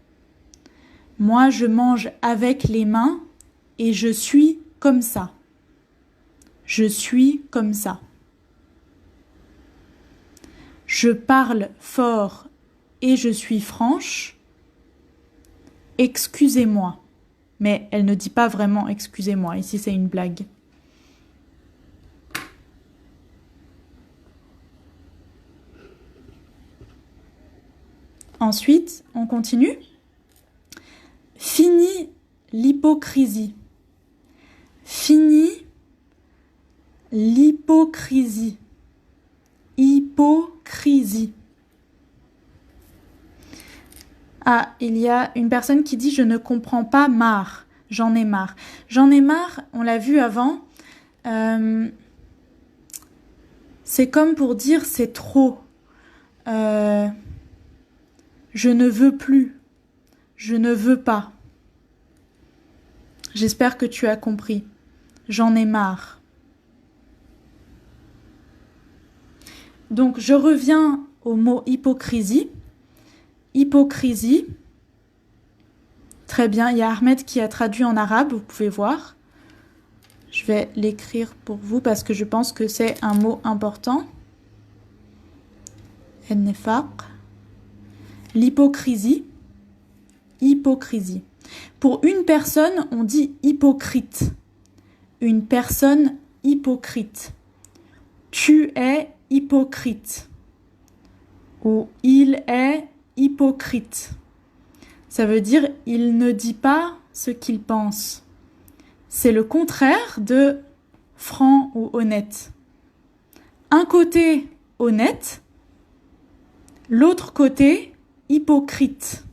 Moi, je mange avec les mains et je suis comme ça. Je suis comme ça. Je parle fort et je suis franche. Excusez-moi. Mais elle ne dit pas vraiment excusez-moi. Ici, c'est une blague. Ensuite, on continue. Fini l'hypocrisie. Fini l'hypocrisie. Hypocrisie. Ah, il y a une personne qui dit « Je ne comprends pas marre, j'en ai marre ». J'en ai marre, on l'a vu avant, c'est comme pour dire « c'est trop je ne veux plus, je ne veux pas ». J'espère que tu as compris. J'en ai marre. Donc, je reviens au mot hypocrisie. Hypocrisie. Très bien, il y a Ahmed qui a traduit en arabe, vous pouvez voir. Je vais l'écrire pour vous parce que je pense que c'est un mot important. El-nifaq. L'hypocrisie. Hypocrisie. Pour une personne, on dit hypocrite. Une personne hypocrite. Tu es hypocrite. Ou il est hypocrite. Ça veut dire il ne dit pas ce qu'il pense. C'est le contraire de franc ou honnête. Un côté honnête, l'autre côté hypocrite.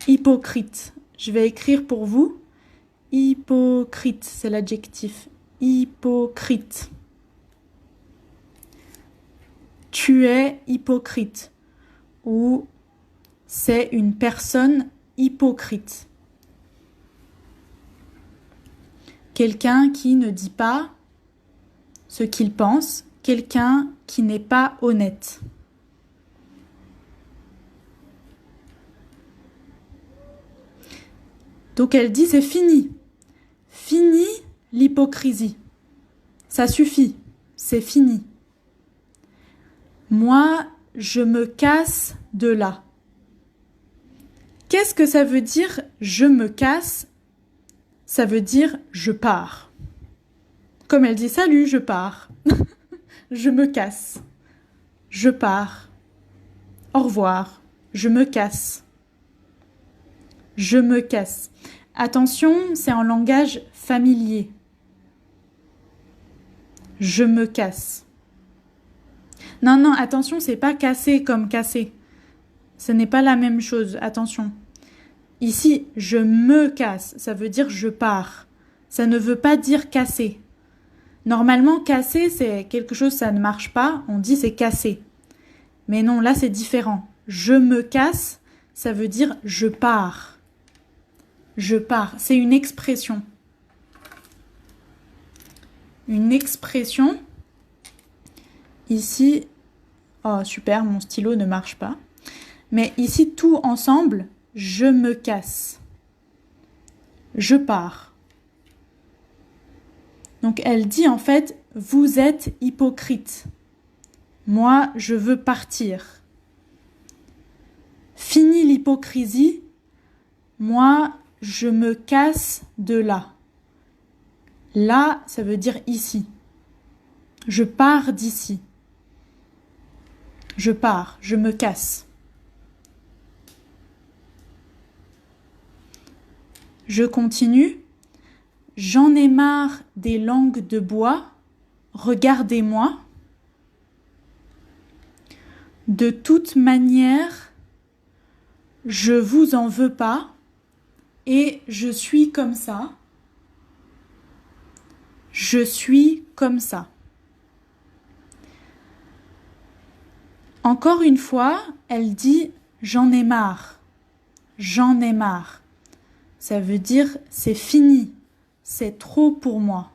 Hypocrite. Je vais écrire pour vous. Hypocrite, c'est l'adjectif. Hypocrite. Tu es hypocrite. Ou c'est une personne hypocrite. Quelqu'un qui ne dit pas ce qu'il pense. Quelqu'un qui n'est pas honnête. Donc elle dit c'est fini. Fini l'hypocrisie. Ça suffit. C'est fini. Moi, je me casse de là. Qu'est-ce que ça veut dire je me casse? Ça veut dire je pars. Comme elle dit salut, je pars. Je me casse. Je pars. Au revoir. Je me casse. Je me casse. Attention, c'est en langage familier. Je me casse. Non, attention, c'est pas casser comme casser. Ce n'est pas la même chose, attention. Ici, je me casse, ça veut dire je pars. Ça ne veut pas dire casser. Normalement, casser, c'est quelque chose, ça ne marche pas, on dit c'est casser. Mais non, là, c'est différent. Je me casse, ça veut dire je pars. Je pars, c'est une expression. Une expression ici, oh super, mon stylo ne marche pas. Mais ici, tout ensemble, je me casse. Je pars. Donc elle dit en fait, vous êtes hypocrite. Moi, je veux partir. Fini l'hypocrisie. Moi, je me casse de là. Là, ça veut dire ici. Je pars d'ici. Je pars, je me casse. Je continue. J'en ai marre des langues de bois. Regardez-moi. De toute manière, je vous en veux pas et je suis comme ça. Je suis comme ça. Encore une fois, elle dit « j'en ai marre ». J'en ai marre. Ça veut dire « c'est fini, c'est trop pour moi ».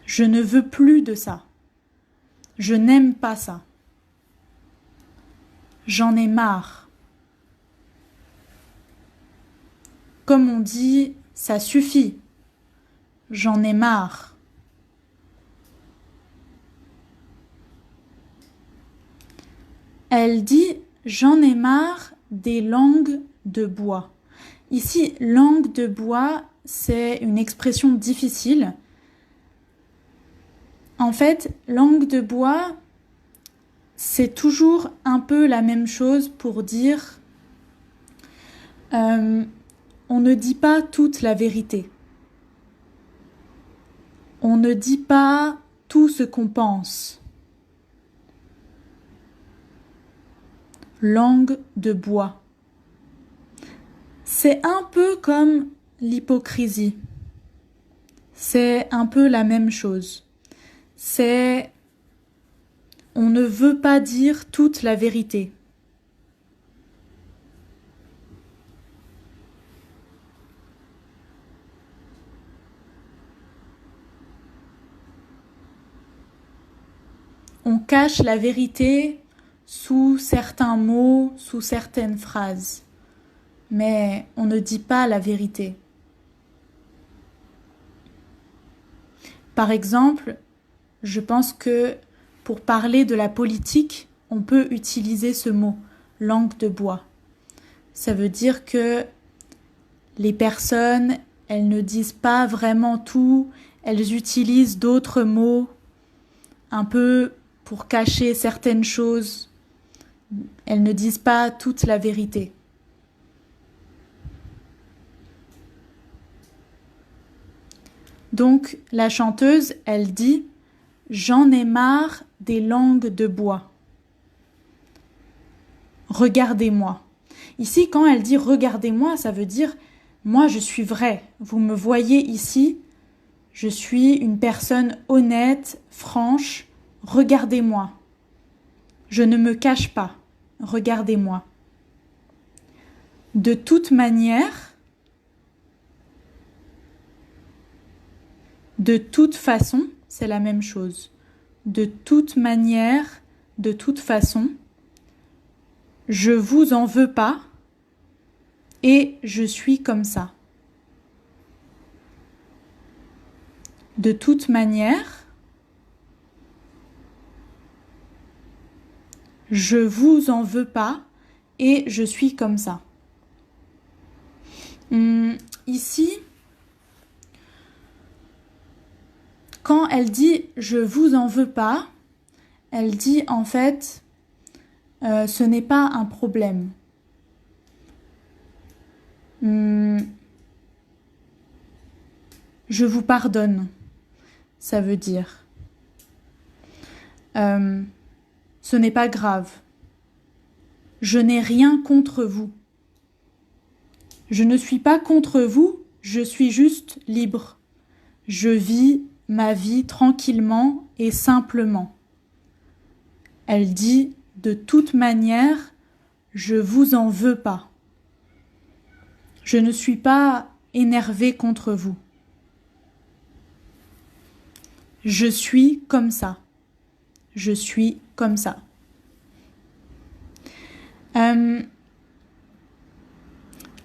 Je ne veux plus de ça. Je n'aime pas ça. J'en ai marre. Comme on dit, ça suffit. J'en ai marre. Elle dit « j'en ai marre des langues de bois ». Ici, langue de bois, c'est une expression difficile. En fait, langue de bois, c'est toujours un peu la même chose pour dire on ne dit pas toute la vérité. On ne dit pas tout ce qu'on pense. Langue de bois. C'est un peu comme l'hypocrisie. C'est un peu la même chose. C'est on ne veut pas dire toute la vérité. On cache la vérité sous certains mots, sous certaines phrases. Mais on ne dit pas la vérité. Par exemple, je pense que pour parler de la politique, on peut utiliser ce mot, langue de bois. Ça veut dire que les personnes, elles ne disent pas vraiment tout, elles utilisent d'autres mots, un peu pour cacher certaines choses. Elles ne disent pas toute la vérité. Donc, la chanteuse, elle dit « J'en ai marre des langues de bois. Regardez-moi ». Ici, quand elle dit « regardez-moi », ça veut dire « moi, je suis vraie. Vous me voyez ici. Je suis une personne honnête, franche. Regardez-moi. Je ne me cache pas. Regardez-moi. De toute manière, de toute façon, c'est la même chose. De toute manière, de toute façon, je vous en veux pas et je suis comme ça. De toute manière, je vous en veux pas et je suis comme ça. Ici, quand elle dit « je vous en veux pas », elle dit en fait ce n'est pas un problème. Je vous pardonne, ça veut dire. Ce n'est pas grave. Je n'ai rien contre vous. Je ne suis pas contre vous, je suis juste libre. Je vis ma vie tranquillement et simplement. Elle dit « de toute manière, je vous en veux pas. Je ne suis pas énervée contre vous. Je suis comme ça. je suis comme ça.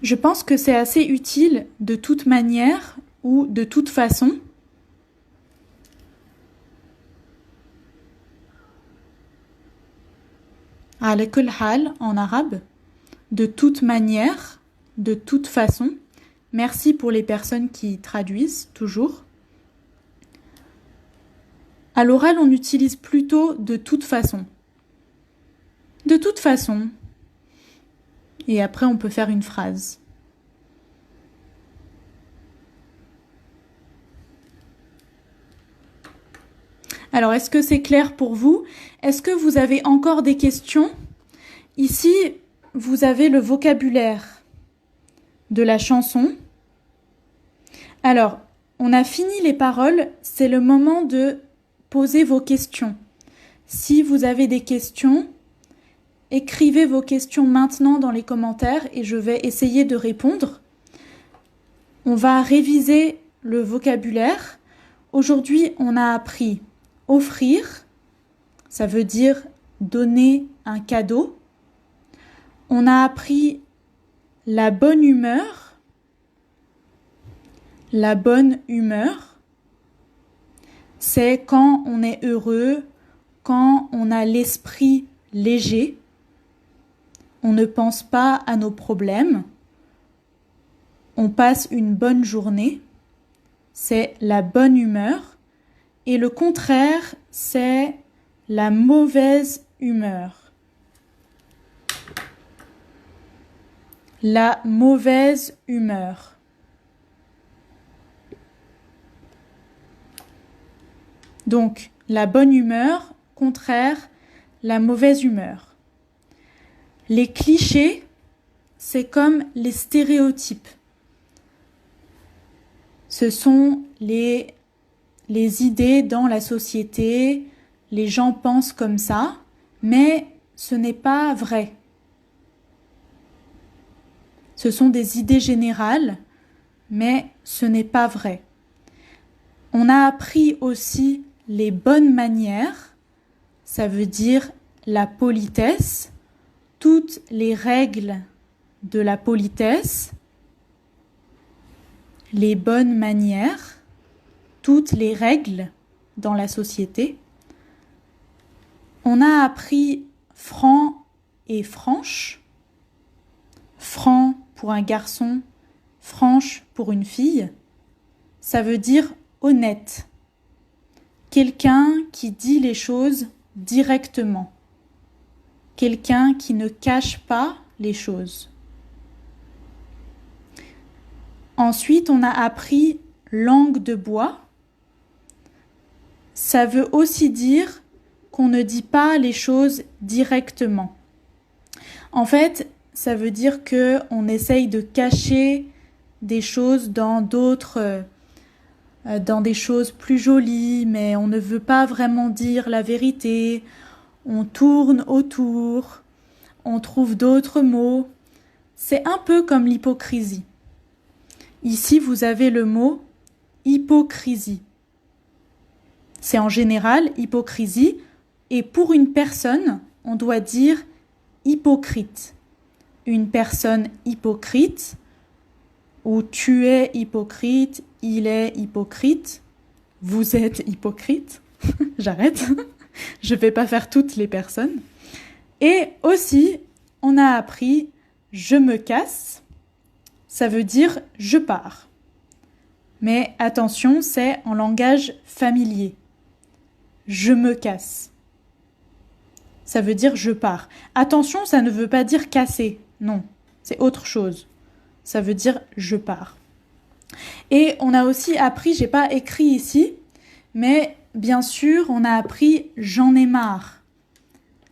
Je pense que c'est assez utile de toute manière ou de toute façon. على كل حال en arabe, de toute manière, de toute façon. Merci pour les personnes qui traduisent toujours. À l'oral, on utilise plutôt de toute façon. De toute façon. Et après, on peut faire une phrase. Alors, est-ce que c'est clair pour vous? Est-ce que vous avez encore des questions? Ici, vous avez le vocabulaire de la chanson. Alors, on a fini les paroles. C'est le moment de poser vos questions. Si vous avez des questions, écrivez vos questions maintenant dans les commentaires et je vais essayer de répondre. On va réviser le vocabulaire. Aujourd'hui, on a appris offrir, ça veut dire donner un cadeau. On a appris la bonne humeur. La bonne humeur, c'est quand on est heureux, quand on a l'esprit léger. On ne pense pas à nos problèmes. On passe une bonne journée. C'est la bonne humeur. Et le contraire, c'est la mauvaise humeur. La mauvaise humeur. Donc, la bonne humeur, contraire, la mauvaise humeur. Les clichés, c'est comme les stéréotypes. Ce sont les idées dans la société, les gens pensent comme ça, mais ce n'est pas vrai. Ce sont des idées générales, mais ce n'est pas vrai. On a appris aussi les bonnes manières, ça veut dire la politesse, toutes les règles de la politesse, les bonnes manières, toutes les règles dans la société. On a appris franc et franche. Franc pour un garçon, franche pour une fille. Ça veut dire honnête. Quelqu'un qui dit les choses directement. Quelqu'un qui ne cache pas les choses. Ensuite, on a appris langue de bois. Ça veut aussi dire qu'on ne dit pas les choses directement. En fait, ça veut dire qu'on essaye de cacher des choses dans des choses plus jolies, mais on ne veut pas vraiment dire la vérité. On tourne autour, on trouve d'autres mots. C'est un peu comme l'hypocrisie. Ici, vous avez le mot hypocrisie. C'est en général hypocrisie, et pour une personne, on doit dire hypocrite. Une personne hypocrite, ou tu es hypocrite, il est hypocrite, vous êtes hypocrite. J'arrête. Je ne vais pas faire toutes les personnes. Et aussi, on a appris je me casse. Ça veut dire je pars. Mais attention, c'est en langage familier. Je me casse. Ça veut dire je pars. Attention, ça ne veut pas dire casser. Non, c'est autre chose. Ça veut dire je pars. Et on a aussi appris, j'ai pas écrit ici, mais bien sûr, on a appris j'en ai marre.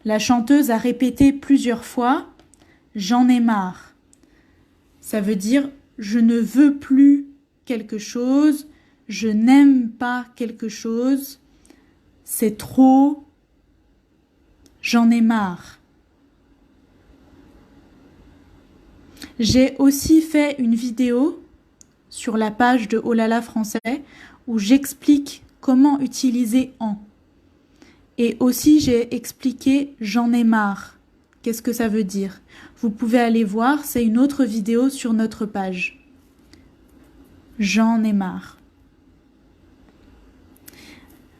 La chanteuse a répété plusieurs fois j'en ai marre. Ça veut dire je ne veux plus quelque chose, je n'aime pas quelque chose, c'est trop, j'en ai marre. J'ai aussi fait une vidéo sur la page de Oh là là français où j'explique comment utiliser en. Et aussi, j'ai expliqué « j'en ai marre ». Qu'est-ce que ça veut dire? Vous pouvez aller voir, c'est une autre vidéo sur notre page. J'en ai marre.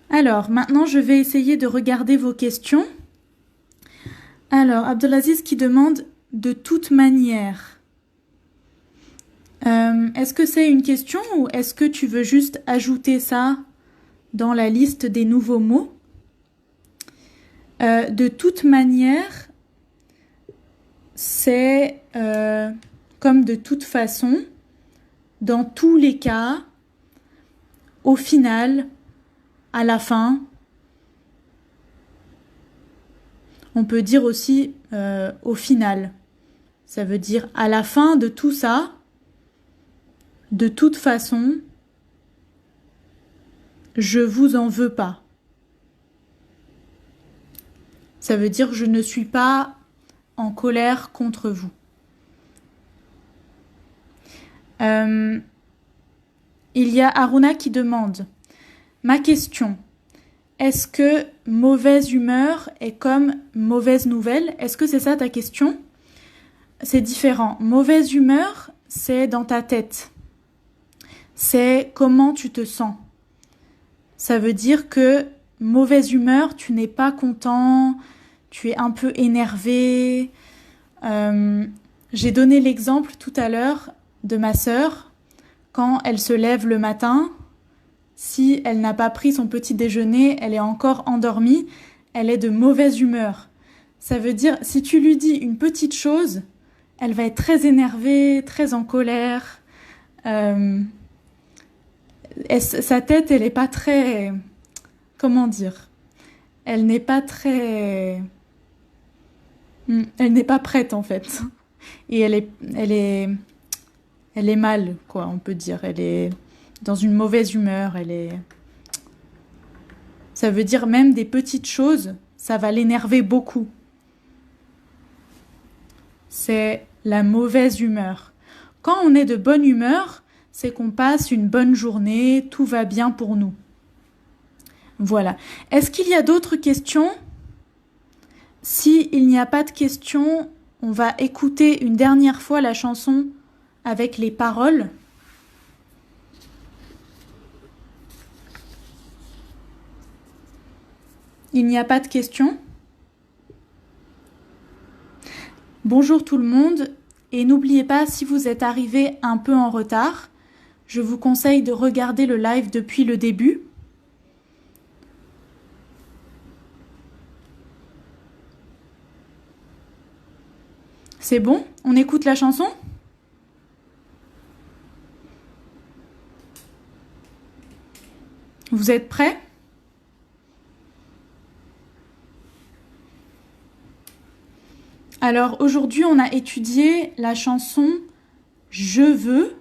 Alors, maintenant, je vais essayer de regarder vos questions. Alors, Abdelaziz qui demande « de toute manière ». Est-ce que c'est une question ou est-ce que tu veux juste ajouter ça dans la liste des nouveaux mots? De toute manière, c'est comme de toute façon, dans tous les cas, au final, à la fin. On peut dire aussi au final. Ça veut dire à la fin de tout ça, de toute façon, je vous en veux pas. Ça veut dire je ne suis pas en colère contre vous. Il y a Aruna qui demande « Ma question, est-ce que mauvaise humeur est comme mauvaise nouvelle? Est-ce que c'est ça ta question? » C'est différent. Mauvaise humeur, c'est dans ta tête. C'est comment tu te sens. Ça veut dire que mauvaise humeur, tu n'es pas content, tu es un peu énervé. J'ai donné l'exemple tout à l'heure de ma sœur. Quand elle se lève le matin, si elle n'a pas pris son petit déjeuner, elle est encore endormie, elle est de mauvaise humeur. Ça veut dire, si tu lui dis une petite chose, elle va être très énervée, très en colère. Sa tête, elle n'est pas très... Comment dire? Elle n'est pas très... Elle n'est pas prête, en fait. Et elle est mal, quoi, on peut dire. Elle est dans une mauvaise humeur. Ça veut dire même des petites choses, ça va l'énerver beaucoup. C'est la mauvaise humeur. Quand on est de bonne humeur, c'est qu'on passe une bonne journée, tout va bien pour nous. Voilà. Est-ce qu'il y a d'autres questions? S'il n'y a pas de questions, on va écouter une dernière fois la chanson avec les paroles. Il n'y a pas de questions? Bonjour tout le monde, et n'oubliez pas, si vous êtes arrivé un peu en retard, je vous conseille de regarder le live depuis le début. C'est bon? On écoute la chanson? Vous êtes prêts? Alors aujourd'hui, on a étudié la chanson « Je veux ».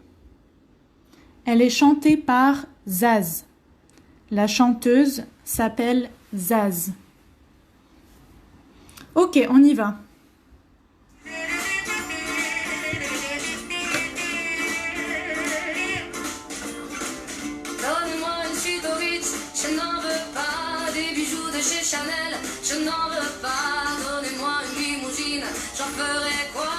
Elle est chantée par Zaz. La chanteuse s'appelle Zaz. Ok, on y va. Donne-moi une suite au Ritz, je n'en veux pas. Des bijoux de chez Chanel, je n'en veux pas. Donnez-moi une limousine, j'en ferai quoi?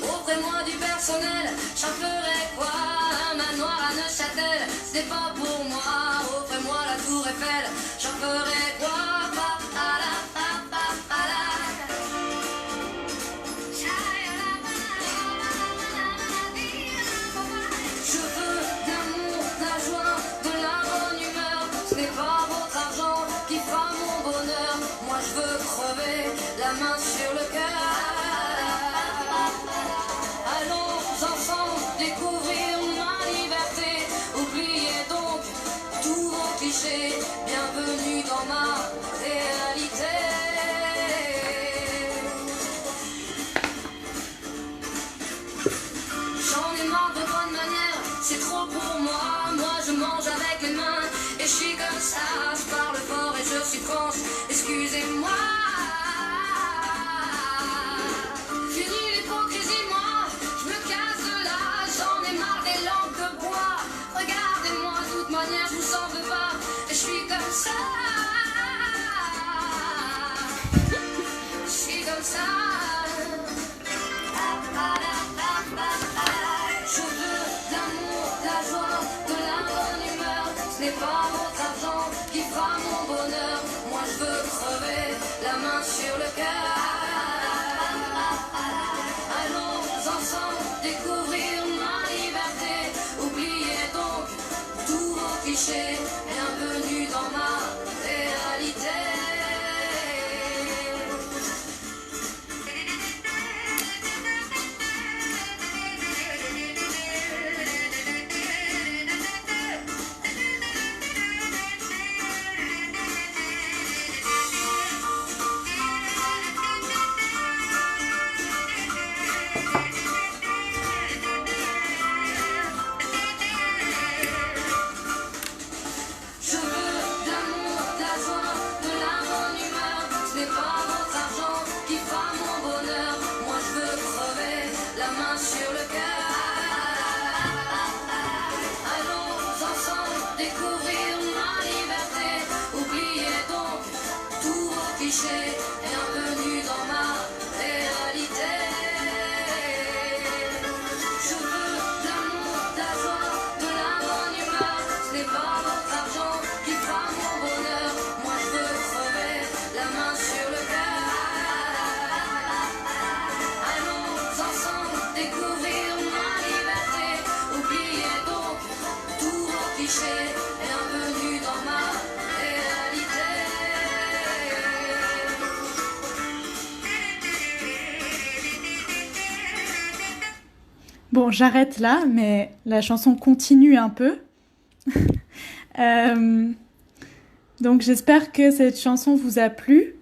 Offrez-moi du personnel, j'en ferai quoi? Un manoir à Neuchâtel, ce n'est pas pour moi. Offrez-moi la tour Eiffel, j'en ferai quoi? Je veux de l'amour, de la joie, de la bonne humeur. Ce n'est pas votre argent qui fera mon bonheur. Moi je veux crever, la main sur le cœur. Allons ensemble découvrir ma liberté. Oubliez donc tous vos clichés. Bienvenue dans ma réalité. J'en ai marre de bonnes manières, c'est trop pour moi. Moi je mange avec les mains et je suis comme ça. Je parle fort et je suis franche, excusez-moi. Fini l'hypocrisie, moi, je me casse de là. J'en ai marre des lampes de bois. Regardez-moi, de toute manière, je vous en veux pas. Et je ça. Je suis comme ça. Je veux de l'amour, de la joie, de la bonne humeur. Ce n'est pas votre argent qui fera mon bonheur. Moi je veux crever la main sur le cœur. Allons ensemble découvrir ma liberté. Oubliez donc tous vos clichés. Bienvenue dans ma réalité. Je veux de l'amour, de la joie, de la bonne humeur. Ce n'est pas votre argent qui fera mon bonheur. Moi je veux crever la main sur le cœur. Allons ensemble découvrir ma liberté. Oubliez donc tous vos clichés. Bienvenue dans ma réalité. Je veux de l'amour, de la joie, de la bonne humeur. Ce n'est pas votre argent qui fera mon bonheur. Moi je veux crever la main sur le cœur. Allons ensemble découvrir ma liberté. Oubliez donc tous vos clichés. Bienvenue dans ma réalité. Bon, j'arrête là, mais la chanson continue un peu. Donc j'espère que cette chanson vous a plu.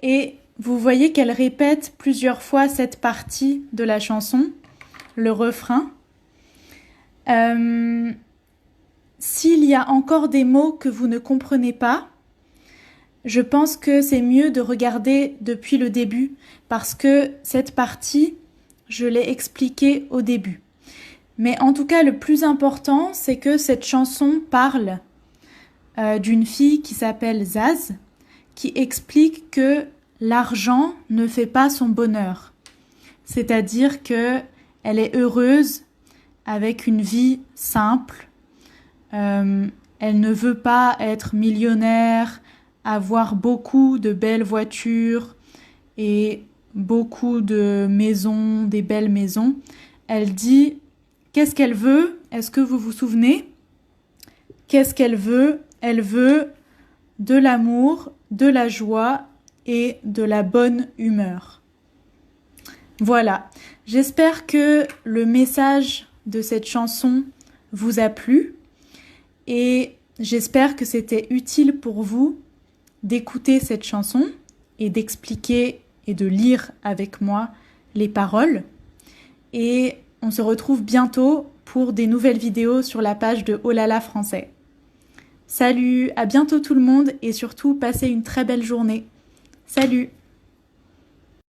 Et vous voyez qu'elle répète plusieurs fois cette partie de la chanson, le refrain. S'il y a encore des mots que vous ne comprenez pas, je pense que c'est mieux de regarder depuis le début parce que cette partie, je l'ai expliquée au début. Mais en tout cas, le plus important, c'est que cette chanson parle d'une fille qui s'appelle Zaz, qui explique que l'argent ne fait pas son bonheur. C'est-à-dire que elle est heureuse avec une vie simple. Elle ne veut pas être millionnaire, avoir beaucoup de belles voitures et beaucoup de maisons, des belles maisons. Elle dit, qu'est-ce qu'elle veut? Est-ce que vous vous souvenez? Qu'est-ce qu'elle veut? Elle veut de l'amour, de la joie et de la bonne humeur. Voilà, j'espère que le message de cette chanson vous a plu et j'espère que c'était utile pour vous d'écouter cette chanson et d'expliquer et de lire avec moi les paroles. Et on se retrouve bientôt pour des nouvelles vidéos sur la page de Oh là là français. Salut, à bientôt tout le monde et surtout passez une très belle journée. Salut!